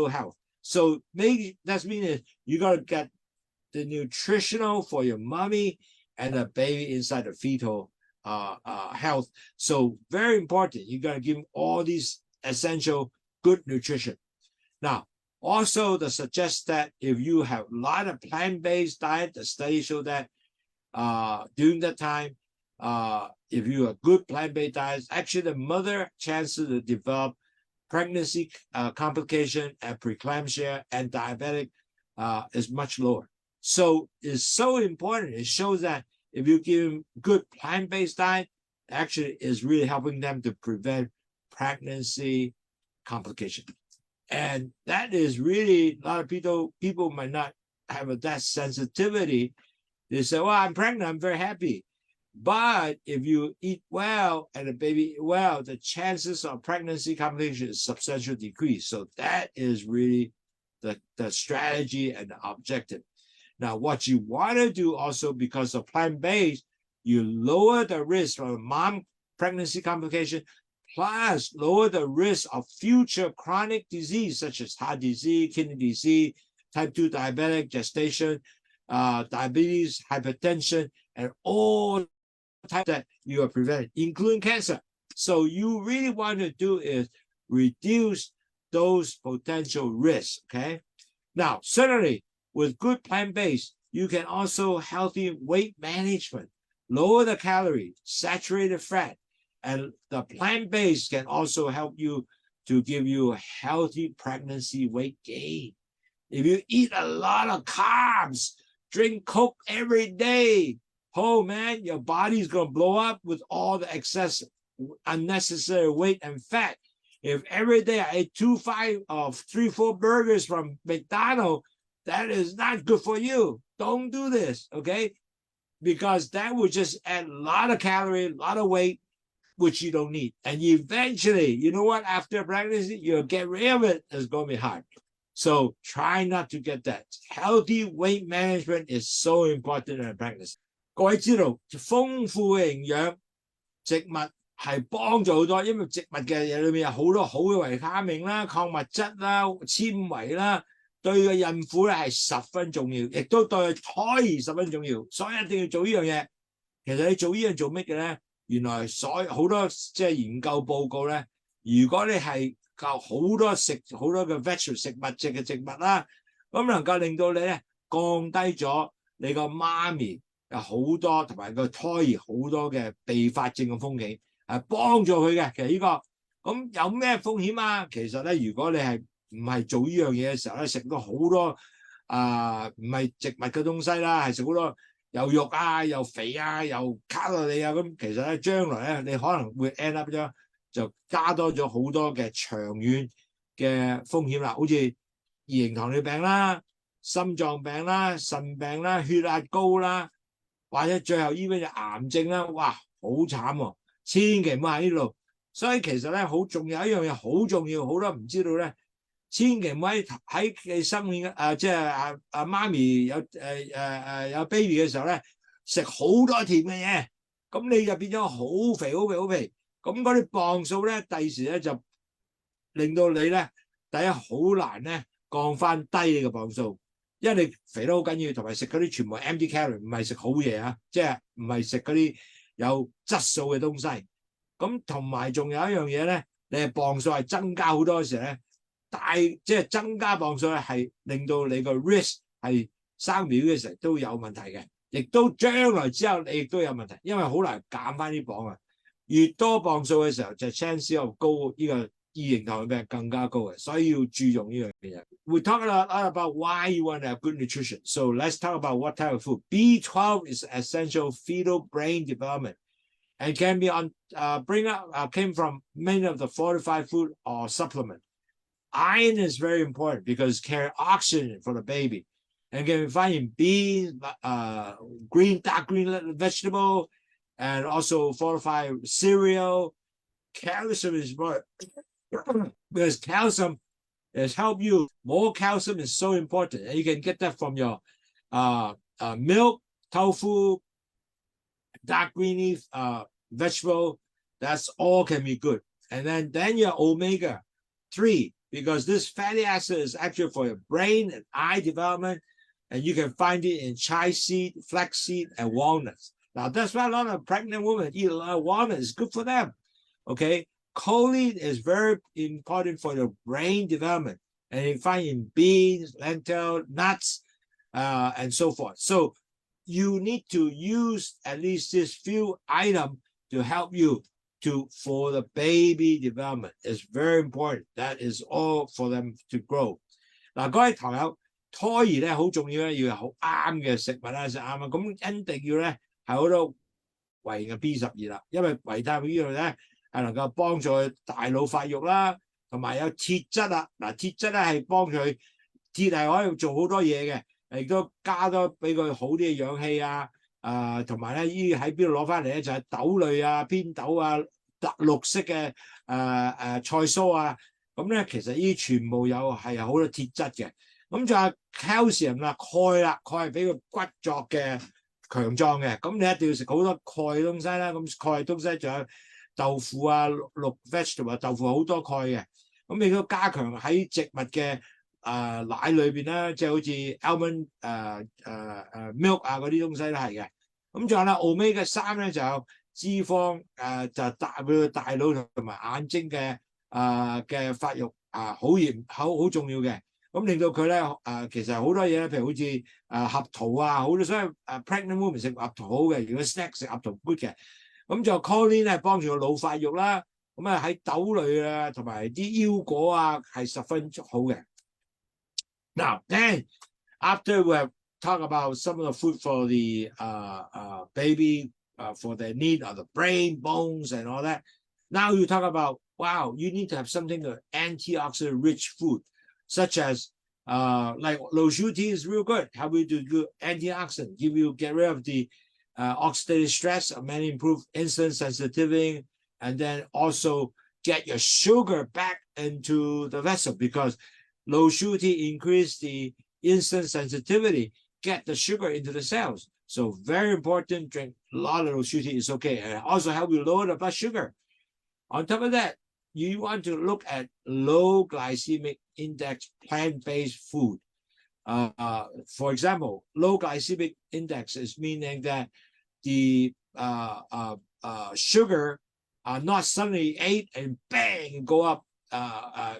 Speaker 1: health. So that means you got to get the nutritional for your mommy and the baby inside the fetal health. So very important. You got to give them all these essential good nutrition. Now, also they suggest that if you have a lot of plant-based diet, the studies show that during that time, if you have good plant-based diet, actually the mother chances to develop pregnancy complication and preeclampsia and diabetic is much lower. So it's so important. It shows that if you give them good plant-based diet, actually is really helping them to prevent pregnancy complication. And that is really, a lot of people might not have that sensitivity. They say, well, I'm pregnant, I'm very happy. But if you eat well and the baby eat well, the chances of pregnancy complication is substantially decreased. So that is really the strategy and the objective. Now, what you want to do also, because of plant-based, you lower the risk of mom pregnancy complication, plus lower the risk of future chronic disease such as heart disease, kidney disease, type 2 diabetic, gestation, diabetes, hypertension, and all types that you are preventing, including cancer. So you really want to do is reduce those potential risks, okay? Now, certainly with good plant-based, you can also healthy weight management, lower the calorie, saturated fat, and the plant-based can also help you to give you a healthy pregnancy weight gain. If you eat a lot of carbs, drink Coke every day, oh man, your body's going to blow up with all the excess unnecessary weight and fat. If every day I ate 3, 4 burgers from McDonald's, that is not good for you. Don't do this, okay? Because that will just add a lot of calories, a lot of weight, which you don't need. And eventually, you know what? After pregnancy, you'll get rid of it. It's going to be hard. So try not to get that. Healthy weight management is so important in pregnancy. 各位知道，豐富嘅營養植物係幫助好多，因為植物嘅嘢裏面有好多好嘅維他命啦、礦物質啦、纖維啦，對個孕婦咧係十分重要，亦都對胎兒十分重要，所以一定要做呢樣嘢。其實你做呢樣做乜嘅咧？原來好多即係研究報告咧，如果你係夠好多嘅 vegetable 食物質嘅植物啦，咁能夠令到你咧降低咗你個媽咪有好多同埋個胎兒好多嘅併發症嘅風險，係幫助佢嘅。其實呢個咁有咩風險啊？其實咧，如果你係唔係做呢樣嘢嘅時候咧，食到好多唔係植物嘅東西啦，係食好多又肉啊、又肥啊、又卡路里啊，咁其實咧將來咧你可能會 end up 咗就加多咗好多嘅長遠嘅風險啦，好似二型糖尿病啦、心臟病啦、腎病啦、血壓高啦。或者最後醫院就癌症啦，哇，好慘喎！千祈唔好喺呢度。所以其實咧，好重要一樣嘢，好重要，好多唔知道咧，千祈唔好喺你生命即係媽咪有 baby 嘅時候咧，食好多甜嘅嘢，咁你就變咗好肥好肥好肥，咁嗰啲磅數咧，第時咧就令到你咧，第一好難咧降翻低你嘅磅數。因為你肥得好緊要，同埋食嗰啲全部 empty calorie， 唔係食好嘢啊，即係唔係食嗰啲有質素嘅東西。咁同埋仲有一樣嘢咧，你係磅數係增加好多嘅時候咧，即係增加磅數咧係令到你個 risk 係生 B 嘅時候都有問題嘅，亦都將來之後你亦都有問題，因為好難減翻啲磅啊。越多磅數嘅時候就 chance of 高呢個。二型糖尿病更加高嘅，所以要注重呢樣嘢。We talk a lot about why you want to have good nutrition. So let's talk about what type of food. B12 is essential fetal brain development, and can be came from many of the fortified food or supplement. Iron is very important because it carries oxygen for the baby, and can be found in beans, dark green vegetable, and also fortified cereal. Calcium is more. Because calcium has helped you. More calcium is so important, and you can get that from your milk, tofu, dark greeny vegetable. That's all can be good. And then your omega-3, because this fatty acid is actually for your brain and eye development, and you can find it in chia seed, flax seed, and walnuts. Now that's why a lot of pregnant women eat a lot of walnuts. It's good for them. Okay. Choline is very important for your brain development, and you find in beans, lentils, nuts, and so forth. So you need to use at least this few items to help you for the baby development. It's very important. That is all for them to grow. 嗱，各位堂友，胎兒咧好重要咧，要有好啱嘅食物啦，食啱啊，咁一定要咧係好多維嘅 B12啦，因為維他命呢度咧係能夠幫助大腦發育啦，同埋有鐵質啦。嗱，鐵質咧係幫佢，鐵係可以做好多嘢嘅，亦都加多俾佢好啲嘅氧氣啊。同埋咧，呢喺邊度攞翻嚟咧？就係豆類啊、偏豆啊、綠色嘅菜蔬啊。咁咧，其實呢啲全部係好多鐵質嘅。咁仲有 calcium 啦，鈣啦，鈣係俾個骨骼嘅強壯嘅。咁你一定要食好多鈣嘅東西啦。咁鈣嘅東西仲有豆腐啊、綠 vegetable 豆腐好多鈣嘅。咁你都加強喺植物嘅奶裏邊啦，即係好似 almond milk 啊嗰啲東西都係嘅。咁仲有啦 omega 3咧就有脂肪就帶俾佢大腦同埋眼睛嘅發育好重要嘅。咁令到佢咧其實好多嘢咧，譬如好似合桃啊，好多所以pregnant women 食合桃好嘅，如果 snack 食合桃 good 嘅。咁就 choline 咧幫助個腦發育啦。咁喺豆類啊同埋啲腰果啊係十分好嘅。Now then after we have talked about some of the food for the baby for their need of the brain, bones, and all that. Now you talk about, wow, you need to have something antioxidant-rich food, such as like low sugar tea is real good. Help you to do antioxidant, get rid of the oxidative stress, and then improve insulin sensitivity, and then also get your sugar back into the vessel because low sugar tea increase the insulin sensitivity, get the sugar into the cells. So very important, drink a lot of low sugar tea is okay. And also help you lower the blood sugar. On top of that, you want to look at low glycemic index plant-based food. For example, low glycemic index is meaning that the sugar are not suddenly ate and bang go up,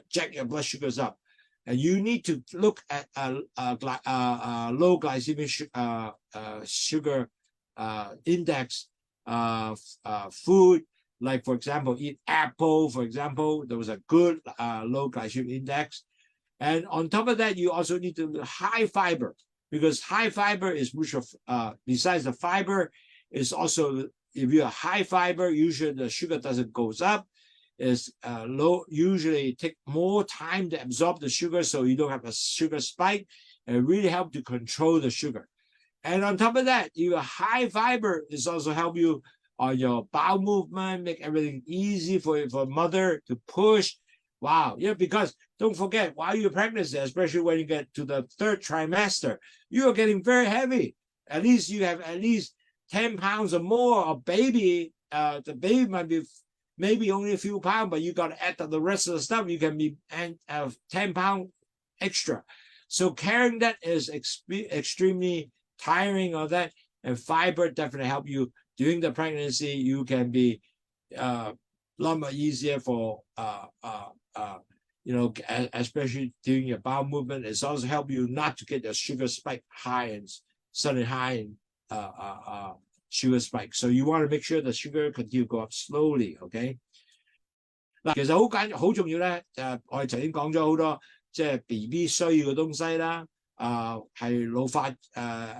Speaker 1: jack your blood sugars up. And you need to look at low glycemic sugar index food. Like, for example, eat apple, for example. Those are good low glycemic index. And on top of that, you also need to high fiber, because high fiber is besides the fiber, is also, if you are high fiber, usually the sugar doesn't goes up. Is low, usually take more time to absorb the sugar, so you don't have a sugar spike, and it really help to control the sugar. And on top of that, your high fiber is also help you on your bowel movement, make everything easy for mother to push. Wow, yeah, because don't forget, while you're pregnancy, especially when you get to the third trimester, you are getting very heavy. At least you have at least 10 pounds or more of baby. The baby might be maybe only a few pounds, but you got to add the rest of the stuff. You can be 10 pounds extra. So carrying that is extremely tiring of that. And fiber definitely help you during the pregnancy. You can be a lot more easier for, especially during your bowel movement. It's also help you not to get the sugar spike high and suddenly high and sugar spike. So you want to make sure the sugar continue to go up slowly, okay? 嗱，其實好重要咧，我哋頭先講咗好多即係 BB 需要嘅東西啦，係老化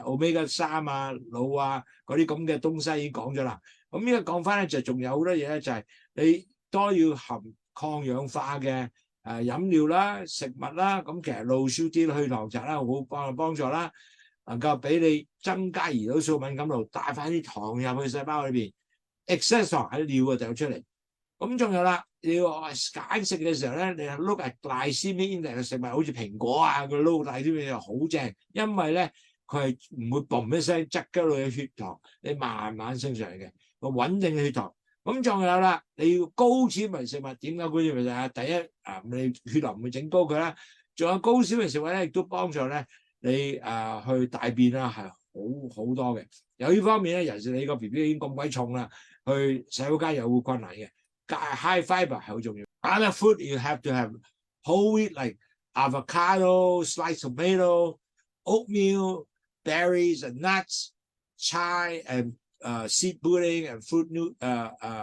Speaker 1: omega 3啊、腦啊嗰啲咁嘅東西已經講咗啦。咁呢個講翻咧就仲有好多嘢咧，就係你多要含抗氧化嘅飲料啦、食物啦。咁其實露舒啲去糖茶啦，好幫助啦。能夠俾你增加胰島素敏感度，帶翻啲糖入去細胞裏邊 ，excess 糖喺尿啊掉出嚟。咁仲有啦，你要揀食嘅時候咧，你 look at glycemic index嘅食物，好似蘋果啊，佢 low glycemic 又好正，因為咧佢係唔會嘣一聲擠咗落去血糖，你慢慢升上嚟嘅，個穩定嘅血糖。咁仲有啦，你要高纖維食物，點解高纖維食物？第一你血糖唔會整高佢啦，仲有高纖維食物咧，亦都幫助咧。你去大便啦，係好多嘅。有呢方面咧，尤其是你個 BB 已經咁鬼重啦，去洗手間又會困難嘅。High fiber 係好重要。Other food you have to have whole wheat like avocado, sliced tomato, oatmeal, berries and nuts, chai and seed pudding and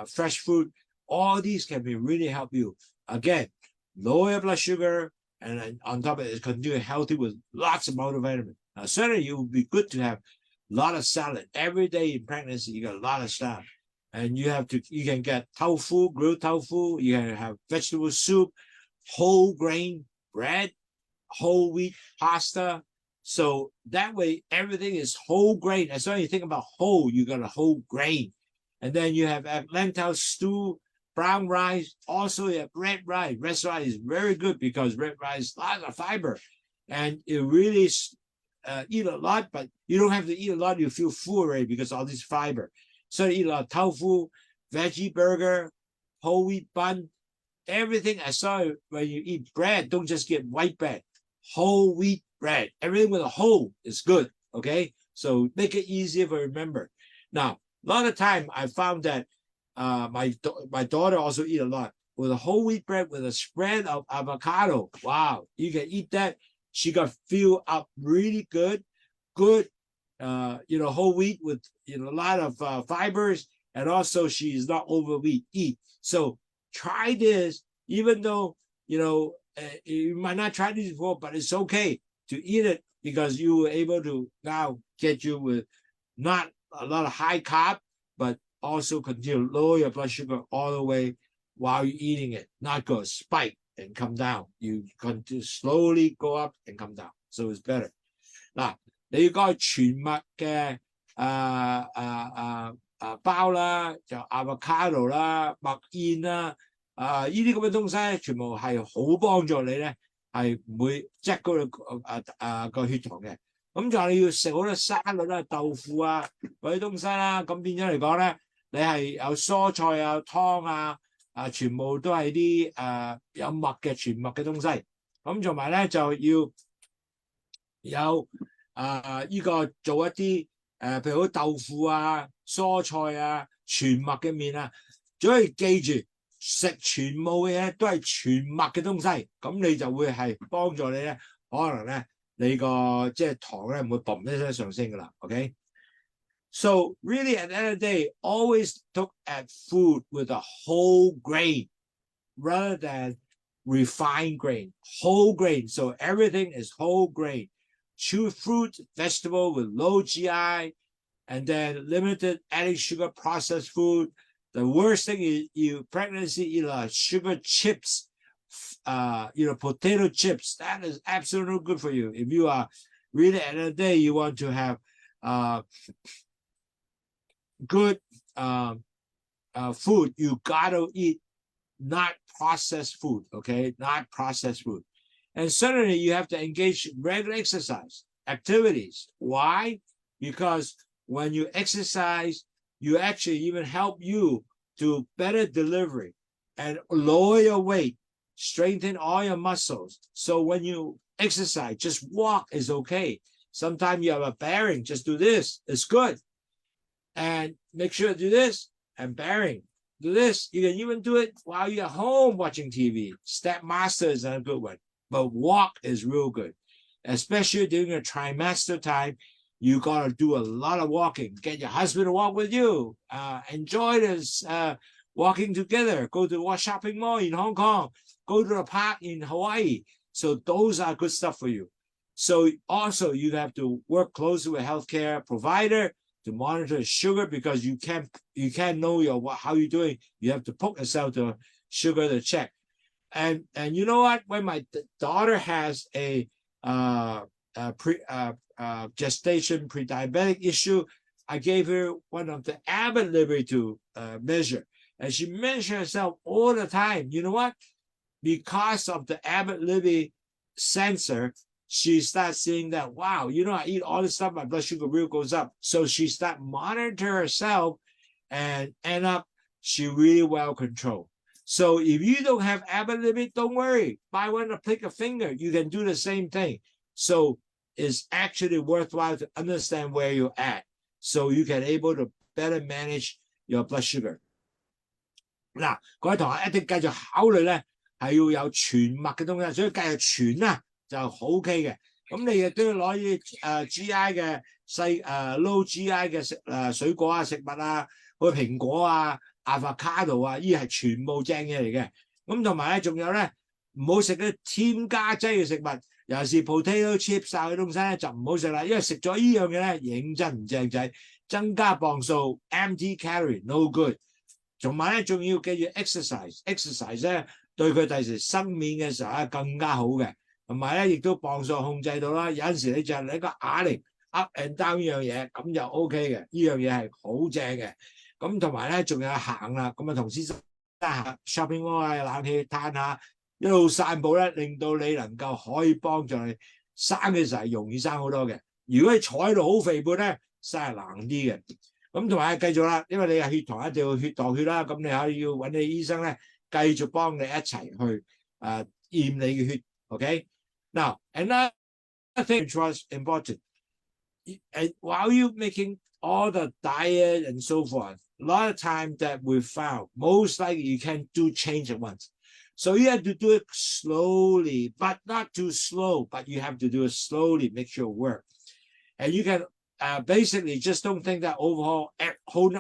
Speaker 1: fresh fruit. All these can be really help you. Again, lower your blood sugar. And then on top of it, continue healthy with lots of multivitamin. Certainly, it would be good to have lot of salad. Every day in pregnancy, you got a lot of salad. And you can get tofu, grilled tofu. You can have vegetable soup, whole grain bread, whole wheat pasta. So that way, everything is whole grain. As long as you think about whole, you got a whole grain. And then you have lentil stew, brown rice. Also, you have red rice. Red rice is very good because red rice has a lot of fiber. And it really eat a lot, but you don't have to eat a lot. You feel full already because all this fiber. So you eat a lot of tofu, veggie burger, whole wheat bun, everything. I saw when you eat bread, don't just get white bread, whole wheat bread. Everything with a whole is good, okay? So make it easier to remember. Now, a lot of time I found that my daughter also eat a lot with a whole wheat bread with a spread of avocado. Wow, you can eat that. She got filled up really good, whole wheat with a lot of fibers, and also she's not overweight. So try this, even though you might not try this before, but it's okay to eat it because you were able to now get you with not a lot of high carb, but also continue to lower your blood sugar all the way while you're eating it, not go spike and come down. You continue slowly go up and come down, so it's better. 嗱，你個全麥嘅包啦，就 avocado 啦、麥燕啦，呢啲咁嘅東西咧，全部係好幫助你咧，係唔會擠高個血糖嘅。咁就你要食好多沙律啦、豆腐啊嗰啲東西啦，咁變咗嚟講咧，你係有蔬菜啊、湯啊。全部都係啲有麥嘅全麥嘅東西，咁同埋咧就要有呢個做一啲譬如好豆腐啊、蔬菜啊、全麥嘅麵啊，總係記住食全部嘅嘢都係全麥嘅東西，咁你就會係幫助你咧，可能咧你個即係糖咧唔會嘣一聲上升噶啦 ，OK？ So really, at the end of the day, always look at food with a whole grain rather than refined grain. Whole grain, so everything is whole grain. Choose fruit, vegetable with low GI, and then limited added sugar processed food. The worst thing is pregnancy, sugar chips, potato chips. That is absolutely good for you. If you are really at the end of the day, you want to have good food, you gotta eat not processed food, okay? Not processed food. And certainly you have to engage in regular exercise activities. Why? Because when you exercise, you actually even help you to better delivery and lower your weight, strengthen all your muscles. So when you exercise, just walk is okay. Sometimes you have a bearing, just do this, it's good. And make sure to do this and bearing. Do this. You can even do it while you're at home watching TV. Step master is a good one. But walk is real good. Especially during a trimester time, you got to do a lot of walking. Get your husband to walk with you. Enjoy this walking together. Go to a shopping mall in Hong Kong. Go to a park in Hawaii. So those are good stuff for you. So also you have to work closely with a healthcare provider to monitor sugar because you can't know how you're doing. You have to poke yourself to sugar to check. And you know what? When my daughter has a gestation pre-diabetic issue, I gave her one of the Abbott Libre to measure, and she measured herself all the time. You know what? Because of the Abbott Libre sensor, she starts seeing that, wow, I eat all this stuff, my blood sugar really goes up. So she starts monitoring herself and end up she really well controlled. So if you don't have Abbott Libre, don't worry. Buy one to pick a finger. You can do the same thing. So it's actually worthwhile to understand where you're at so you can able to better manage your blood sugar. 嗱，各位同學一定繼續考慮咧，係要有全麥嘅東西，所以繼續全啦。就好 OK 嘅，咁你亦都要攞啲GI 嘅low GI 嘅水果啊、食物啊，好似蘋果啊、avocado 啊，呢係全部正嘢嚟嘅。咁同埋咧，仲有咧唔好食啲添加劑嘅食物，尤其是 potato chips 嘅東西咧就唔好食啦，因為食咗呢樣嘢咧認真唔正仔，增加磅數 ，empty calorie no good。同埋咧，仲要記住 exercise 咧對佢第時生面嘅時候咧更加好嘅，同埋咧亦都磅數控制到啦。有陣時你就係你個啞鈴 up and down 呢樣嘢，咁就 OK 嘅，呢樣嘢係好正嘅。咁同埋咧仲有行啦，咁啊同先生行 shopping mall 啊，冷氣嘆下，一路散步咧，令到你能夠可以幫助你生嘅時候係容易生好多嘅。如果你坐喺度好肥胖咧，生係難啲嘅。咁同埋繼續啦，因為你嘅血糖一定要度血啦，咁你可以要揾你醫生咧，繼續幫你一齊去驗你嘅血。OK， now another thing which was important, and while you making all the diet and so forth, a lot of time that we found most likely you can't do change at once. So you have to do it slowly, but not too slow, but you have to do it slowly, make sure it works. And you can basically just don't think that overall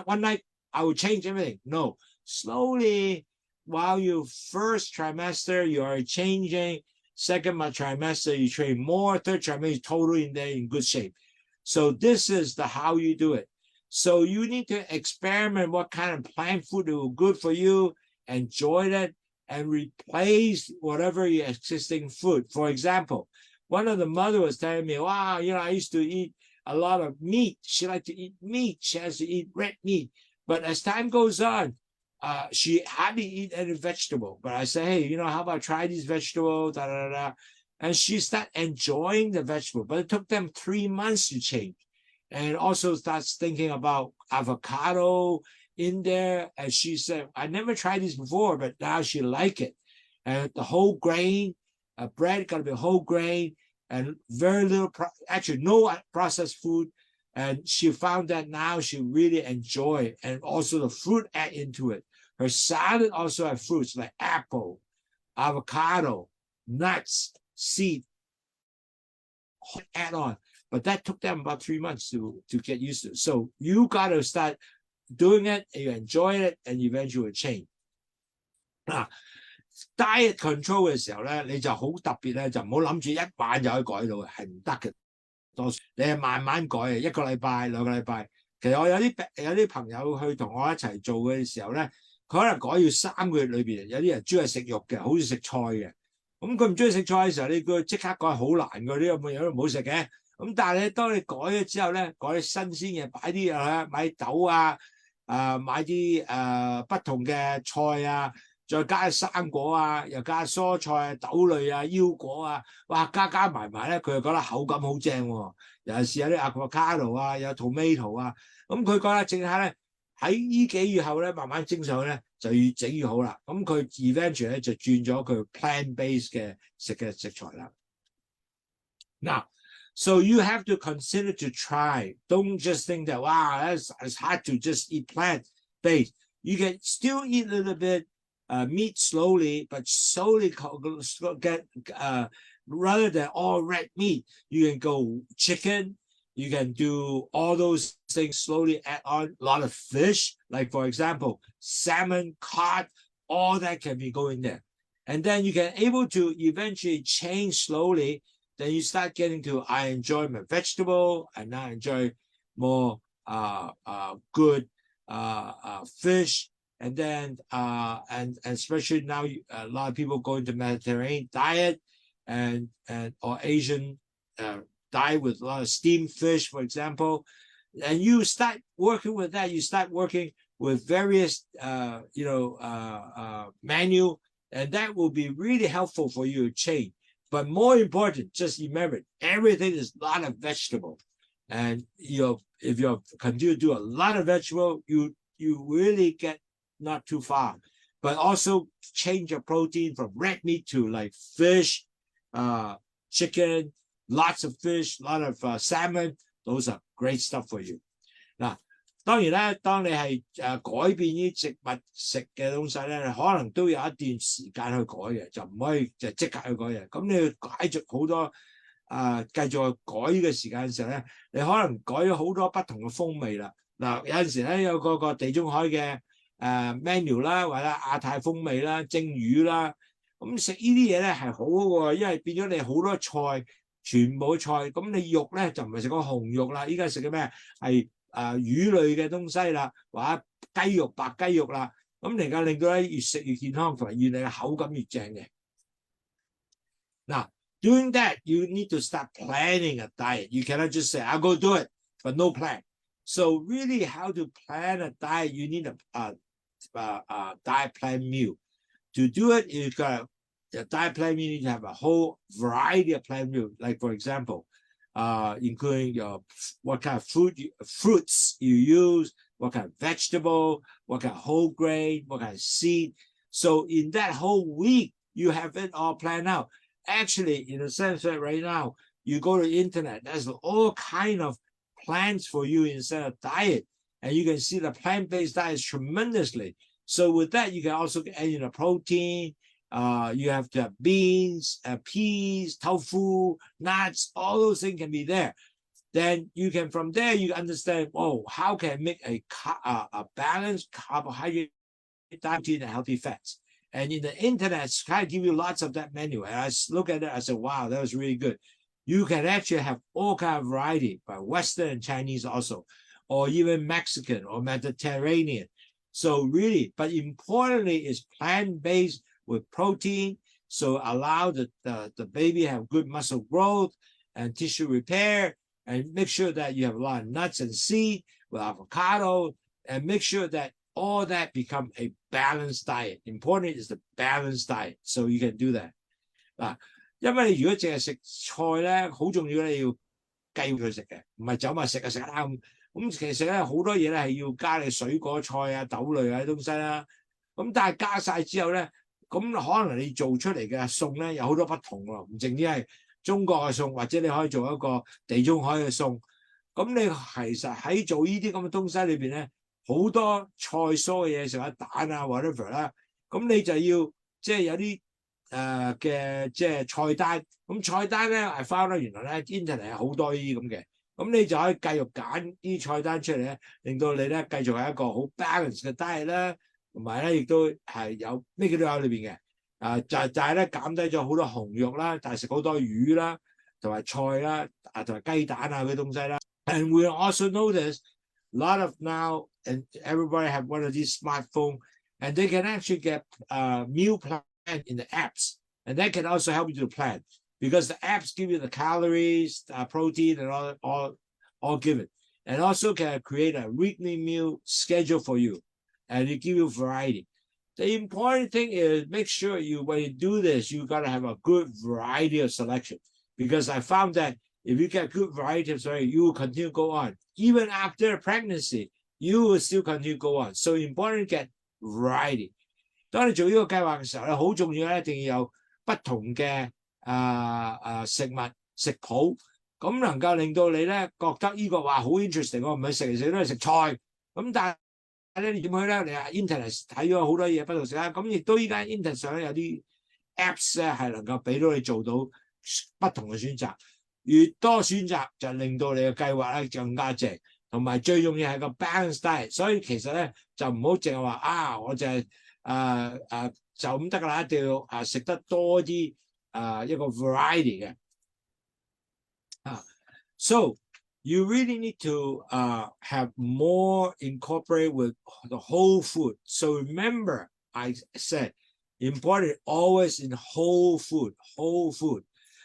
Speaker 1: one night I will change everything. No, slowly, while you first trimester you are changing, second trimester you train more, third trimester you're totally in good shape. So this is the how you do it. So you need to experiment what kind of plant food is good for you, enjoy it, and replace whatever your existing food. For example, one of the mother was telling me, wow, I used to eat a lot of meat. She liked to eat meat. She has to eat red meat. But as time goes on, she hardly eat any vegetable. But I say, hey, how about try these vegetables, da, da, da. And she started enjoying the vegetable. But it took them 3 months to change. And also starts thinking about avocado in there. And she said, I never tried this before, but now she like it. And the whole grain, bread got to be whole grain, and very little, actually no processed food. And she found that now she really enjoy it. And also the fruit add into it. Her salad also has fruits like apple, avocado, nuts, seed, add on. But that took them about 3 months to get used to it. So you got to start doing it, and you enjoy it, and eventually change. Now, diet control 嘅時候咧，你就好特別咧，就唔好諗住一晚就可以改到嘅，係唔得嘅。多數你係慢慢改嘅，1個禮拜、2個禮拜。其實我有啲朋友去同我一齊做嘅時候咧，佢可能改要3個月裏邊。有啲人中意食肉嘅，好似食菜嘅。咁佢唔中意食菜嘅時候，你叫佢即刻改好難嘅，呢個嘢都唔好食嘅。咁但係咧，當你改咗之後咧，改啲新鮮嘅，擺啲嘢買豆啊，買啲不同嘅菜啊，再加生果啊，又加蔬菜、豆類啊、腰果啊，哇，加埋咧，佢就覺得口感好正喎。尤其是有啲 avocado 啊，有 tomato 啊，咁佢覺得淨係咧喺呢幾月後咧，慢慢蒸上去咧，就越整越好啦。咁佢 eventually 咧就轉咗佢 plant-based 嘅食材啦。Now, so you have to consider to try. Don't just think that, wow, it's hard to just eat plant-based. You can still eat a little bit meat slowly, but slowly get, rather than all red meat, you can go chicken. You can do all those things slowly, add on a lot of fish, like for example, salmon, cod, all that can be going there. And then you can able to eventually change slowly. Then you start getting to, I enjoy my vegetable, and now enjoy more good fish. And then, and especially now, a lot of people go into Mediterranean diet or Asian diet with a lot of steamed fish, for example. And you start working with that. You start working with various, menu, and that will be really helpful for you to change. But more important, just remember, everything is a lot of vegetable. And if you continue to do a lot of vegetable, you really get not too far. But also change your protein from red meat to like fish, chicken, lots of fish, a lot of salmon. Those are great stuff for you. Now, 當然咧，當你係改變呢啲植物食嘅東西咧，可能都有一段時間去改嘅，就唔可以就即刻去改嘅。咁你要解決好多繼續去改呢個時間嘅時候咧，你可能改咗好多不同嘅風味啦。嗱，有陣時咧有個地中海嘅menu 啦，或者亞太風味啦、蒸魚啦，咁食呢啲嘢咧係好嘅，因為變咗你好多菜，全部菜，咁你肉咧就唔係食個紅肉啦，依家食嘅咩係魚類嘅東西啦，或者雞肉、白雞肉啦，咁能夠令到咧越食越健康，同埋越嚟嘅口感越正嘅。嗱，doing that you need to start planning a diet. You cannot just say I'll go do it, but no plan. So really, how to plan a diet? You need a diet plan meal. To do it, you got a diet plan meal. You need to have a whole variety of plan meal. Like for example, including what kind of fruits you use, what kind of vegetable, what kind of whole grain, what kind of seed. So in that whole week, you have it all planned out. Actually, in a sense that right now, you go to the internet, there's all kind of plans for you instead of diet. And you can see the plant-based diet tremendously. So with that, you can also add in a protein. You have to have beans, peas, tofu, nuts, all those things can be there. Then you can, from there, you understand, oh, how can I make a balanced carbohydrate diet and healthy fats? And in the internet, it's kind of give you lots of that menu. And I look at it, I said, wow, that was really good. You can actually have all kind of variety, by Western and Chinese also, or even Mexican or Mediterranean. So really, but importantly is plant-based with protein. So allow the baby have good muscle growth and tissue repair, and make sure that you have a lot of nuts and seed with avocado, and make sure that all that become a balanced diet. Important is the balanced diet, so you can do that. 嗱，因為你如果淨係食菜咧，好重要咧，要計佢食嘅，唔係走埋食啊食啦咁。咁其實咧好多嘢咧係要加你水果菜啊、豆類啊啲東西啦。咁但係加晒之後咧，咁可能你做出嚟嘅餸咧有好多不同喎，唔淨止係中國嘅餸，或者你可以做一個地中海嘅餸。咁你其實喺做呢啲咁嘅東西裏邊咧，好多菜蔬嘅嘢，食下蛋啊 whatever 啦，咁你就要即係有啲嘅即係菜單。咁菜單咧係翻啦，原來咧 internet 係好多呢啲咁嘅。咁你就可以繼續揀啲菜單出嚟咧，令到你咧繼續係一個好 balance 嘅 diet啦，同埋咧亦都係有咩嘢都有裏邊嘅。就係咧減低咗好多紅肉啦，但係食好多魚啦，同埋菜啦，同埋雞蛋啊嗰啲東西啦。And we also notice a lot of now, and everybody have one of these smartphones, and they can actually get meal plan in the apps, and that can also help you to plan. Because the apps give you the calories, protein, and all given, and also can create a weekly meal schedule for you, and it give you variety. The important thing is make sure when you do this, you gotta have a good variety of selection. Because I found that if you get good variety of selection, you will continue to go on. Even after pregnancy, you will still continue to go on. So important to get variety. 當你做呢個計劃嘅時候咧，好重要咧，一定要有不同嘅食物食譜，咁能夠令到你咧覺得呢個話好 interesting， 我唔係食嚟食都係食菜，咁但係咧你點去咧？你話 internet 睇咗好多嘢不同食啦，咁亦都依家 internet 上有啲 apps 咧係能夠俾到你做到不同嘅選擇，越多選擇就令到你嘅計劃咧更加正，同埋最重要係個 balance diet。所以其實咧就唔好淨係話我就係就咁得㗎啦，一定要食得多啲一個 variety 嘅。So you really need to have more incorporate with the whole food. So remember, I said important always in whole food.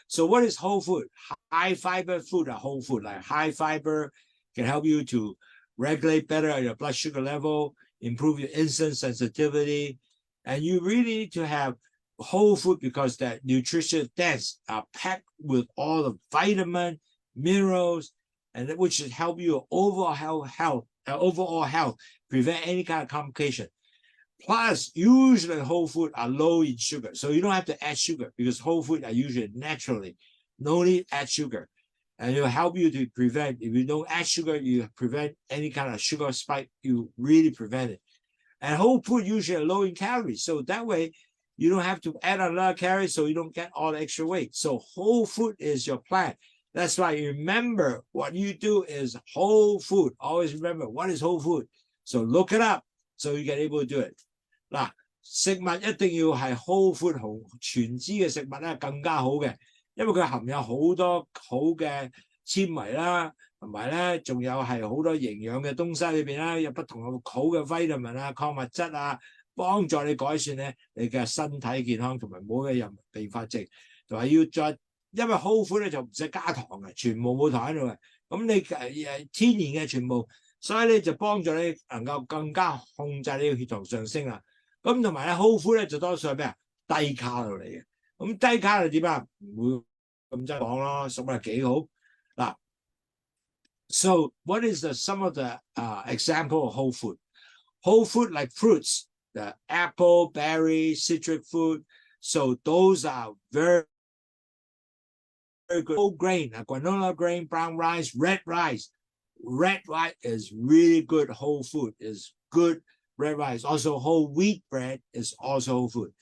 Speaker 1: So what is whole food? High fiber food are whole food. Like high fiber can help you to regulate better your blood sugar level, improve your insulin sensitivity, and you really need to have whole food because that nutrition dense are packed with all the vitamin, minerals, and which should help you overall health, prevent any kind of complication. Plus, usually whole food are low in sugar, so you don't have to add sugar because whole food are usually naturally no need to add sugar, and it will help you to prevent. If you don't add sugar, you prevent any kind of sugar spike. You really prevent it. And whole food usually are low in calories, so that way you don't have to add a lot of calories, so you don't get all the extra weight. So whole food is your plan. That's why you remember what you do is whole food. Always remember what is whole food. So look it up so you get able to do it. 嗱，食物一定要係 whole food 全脂嘅食物咧更加好嘅，因為佢含有好多好嘅纖維啦，同埋咧仲有係好多營養嘅東西裏邊啦，有不同嘅好嘅 vitamin 啊、礦物質啊，幫助你改善咧你嘅身體健康，同埋冇嘅任併發症，同埋要再因為 whole food 咧就唔使加糖嘅，全部冇糖喺度嘅，咁你天然嘅全部，所以咧就幫助你能夠更加控制你嘅血糖上升啦。咁同埋咧 whole food 咧就多數係咩啊？低卡路里嘅，咁低卡路里點啊？唔會咁真講咯，食物係幾好嗱。So what is some of the example of whole food? Whole food like fruits, the apple, berry, citric fruit. So those are very good. Whole grain, granola grain, brown rice, red rice. Red rice is really good whole food, is good red rice. Also whole wheat bread is also whole food.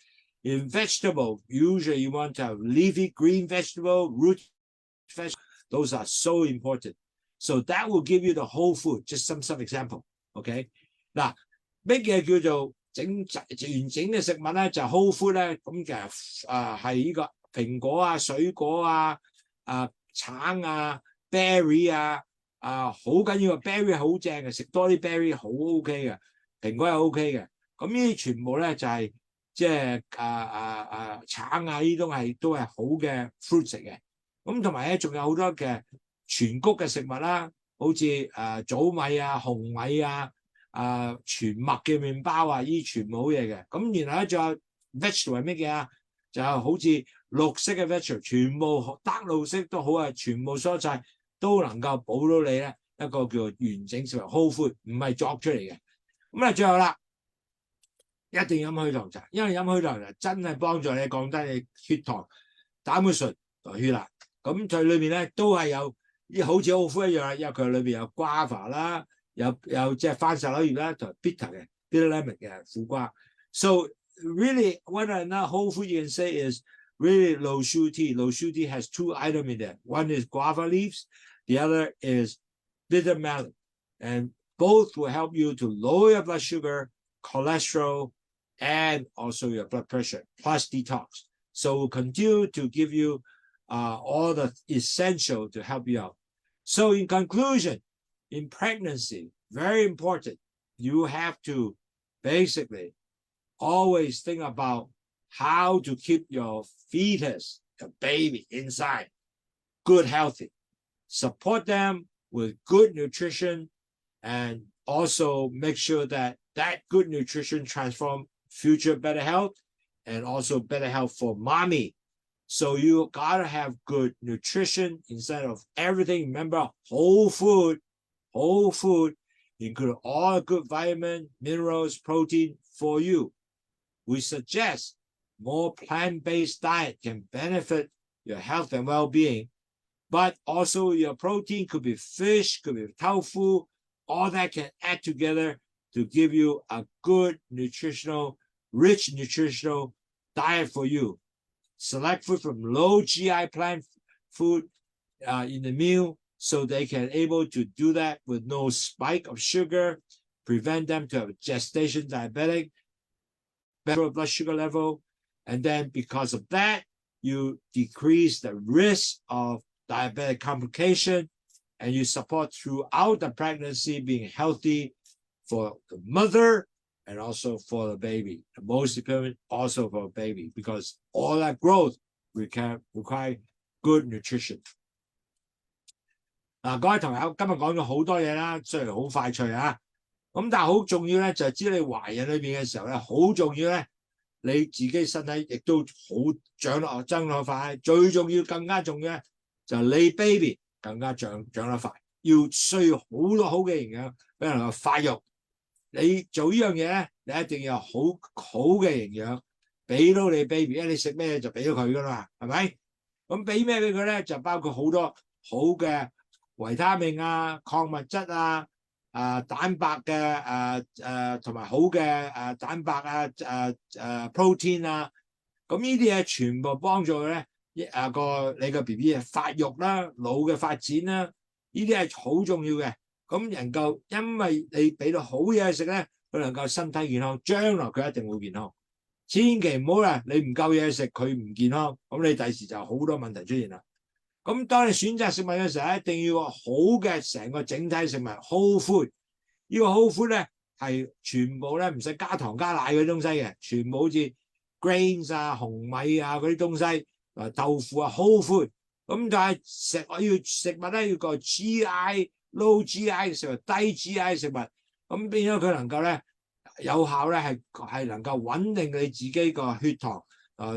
Speaker 1: In vegetable, usually you want to have leafy green vegetable, root vegetable. Those are so important. So that will give you the whole food. Just some example. OK 嗱，咩嘢叫做完整嘅食物咧？就 whole food 咧，咁其實係呢個蘋果啊、水果啊、橙啊、berry 啊。好緊要啊 ！berry 好正嘅，食多啲 berry 好 OK 嘅，蘋果係 OK 嘅。咁呢啲全部咧就係即係橙啊，呢都係好嘅 fruit 食嘅。咁同埋咧仲有好多嘅全穀嘅食物啦，好似糙米啊、紅米啊、全麥嘅麵包啊，呢啲全部好嘢嘅。咁然後咧仲有 vegetable 係乜嘢啊？就好似綠色嘅 vegetable， 全部得綠色都好啊，全部蔬菜。都能夠補到你咧一個叫做完整食物 whole food， 唔係作出嚟嘅。咁啊，最後啦，一定飲虛糖茶，因為飲虛糖茶真係幫助你降低你血糖、膽固醇同血壓。咁佢裏面咧都係有好似 whole food 一樣啦，因為佢裏邊有 guava 啦，有即係番石榴葉啦，同埋 bitter 嘅 bitter lemon 嘅苦瓜。So really, what another whole food you can say is really low sugar tea. Low sugar tea has two items in there. One is guava leaves. The other is bitter melon, and both will help you to lower your blood sugar, cholesterol, and also your blood pressure, plus detox. So we'll continue to give you all the essential to help you out. So in conclusion, in pregnancy, very important, you have to basically always think about how to keep your fetus, your baby inside, good, healthy. Support them with good nutrition, and also make sure that good nutrition transform future better health and also better health for mommy. So you gotta have good nutrition instead of everything. Remember, whole food, include all good vitamin, minerals, protein for you. We suggest more plant-based diet can benefit your health and well-being. But also your protein could be fish, could be tofu, all that can add together to give you a good rich nutritional diet for you. Select food from low GI plant food in the meal so they can able to do that with no spike of sugar, prevent them to have gestation diabetic, better blood sugar level. And then because of that, you decrease the risk of diabetic complication, and you support throughout the pregnancy being healthy for the mother and also for the baby. The most important also for a baby, because all that growth require good nutrition. 各位同學，今日講咗好多嘢啦，雖然好快脆啊，咁但係好重要咧，就係知你懷孕裏邊嘅時候咧，好重要咧，你自己身體亦都好增長快，最重要更加重要咧。就你 baby 更加長得快，要需要好多好嘅營養俾能夠發育。你做呢樣嘢咧，你一定要有好嘅營養俾到你 baby， 因為你食咩就俾到佢噶啦，係咪？咁俾咩俾佢咧？就包括好多好嘅維他命啊、礦物質啊、蛋白嘅同埋好嘅蛋白protein 啊，咁呢啲嘢全部幫助佢咧。你個 BB 嘅發育啦、腦嘅發展啦，呢啲係好重要嘅。咁能夠因為你俾到好嘢食咧，佢能夠身體健康，將來佢一定會健康。千祈唔好啦，你唔夠嘢食，佢唔健康，咁你第時就好多問題出現啦。咁當你選擇食物嘅時候，一定要個好嘅成個整體食物 whole food。呢個 whole food 咧係全部咧唔使加糖加奶嗰啲東西嘅，全部好似 grains 啊、紅米啊嗰啲東西，豆腐啊 whole food。咁但係食物咧要個 GI、low GI 食物、低 GI 食物，咁變咗佢能夠咧有效咧係能夠穩定你自己個血糖，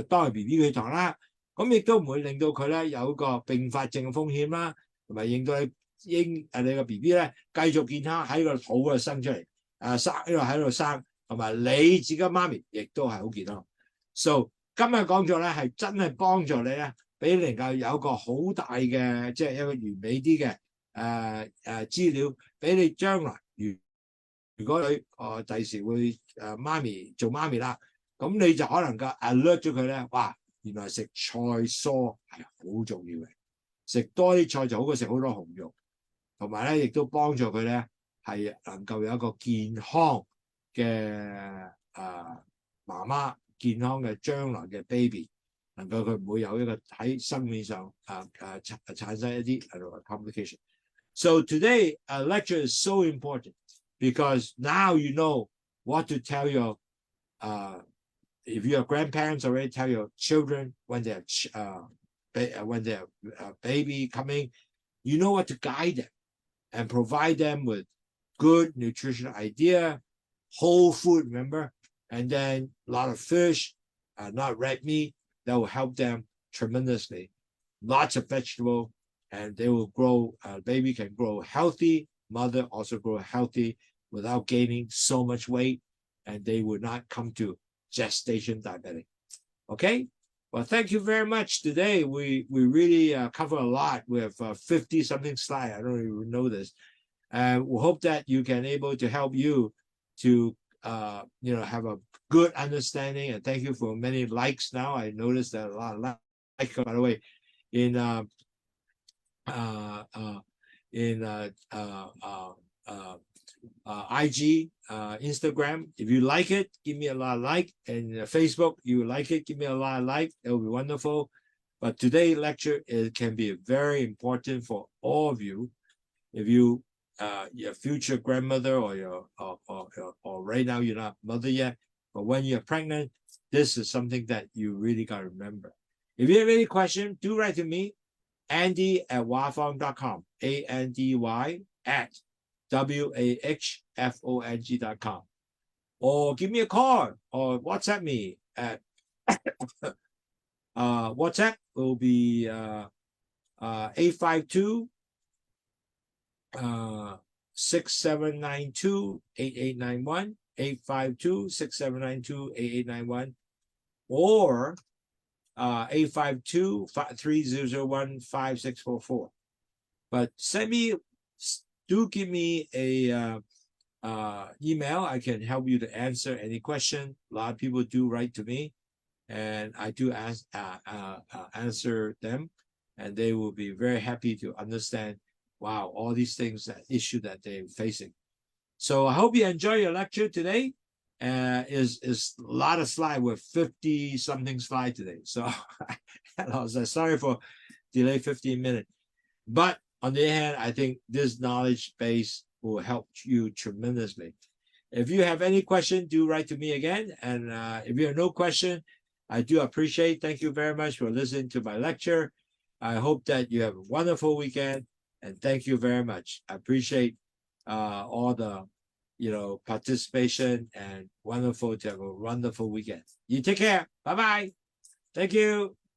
Speaker 1: 當係 BB 血糖啦。咁亦都唔會令到佢咧有個併發症嘅風險啦，同埋令到你你個 BB 咧繼續健康喺個肚嗰度生出嚟，喺度生，同埋你自己媽咪亦都係好健康。So 今日講座咧係真係幫助你咧，俾你能夠有個好大嘅即係一個完美啲嘅資料，俾你將來如果佢第時會做媽咪啦，咁你就可能夠 alert 咗佢咧，哇！原來食菜蔬係好重要嘅，食多啲菜就好過食好多紅肉，同埋咧亦都幫助佢咧係能夠有一個健康嘅媽媽，健康嘅將來嘅 baby， 能夠佢唔會有一個喺生命上產生一啲complication。So today a lecture is so important because now you know what to tell your if your grandparents already tell your children when they have baby coming, you know what to guide them and provide them with good nutritional idea, whole food, remember, and then a lot of fish, not red meat, that will help them tremendously. Lots of vegetable, and they will grow, baby can grow healthy, mother also grow healthy without gaining so much weight, and they will not come to gestation diabetic. Okay, well, thank you very much. Today we really cover a lot. We have 50 something slides. I don't even know this, and we hope that you can able to help you to have a good understanding. And thank you for many likes. Now I noticed that a lot of likes. By the way, in IG, Instagram. If you like it, give me a lot of like. And Facebook, you like it, give me a lot of like. It will be wonderful. But today's lecture can be very important for all of you. If you, your future grandmother or right now you're not mother yet, but when you're pregnant, this is something that you really got to remember. If you have any question, do write to me, Andy@wahfong.com, ANDY@WAHFONG.com, or give me a call or WhatsApp me at WhatsApp will be 852 6792-8891, 852-6792-8891, or 852-301-5644. But give me a email. I can help you to answer any question. A lot of people do write to me, and I do answer them, and they will be very happy to understand, wow, all these things, that issue that they're facing. So I hope you enjoy your lecture today. Is a lot of slides with 50 something slides today. So sorry for delay 15 minutes. But on the other hand, I think this knowledge base will help you tremendously. If you have any question, do write to me again. And if you have no question, I do appreciate. Thank you very much for listening to my lecture. I hope that you have a wonderful weekend. And thank you very much. I appreciate all the participation, and wonderful to have a wonderful weekend. You take care. Bye-bye. Thank you.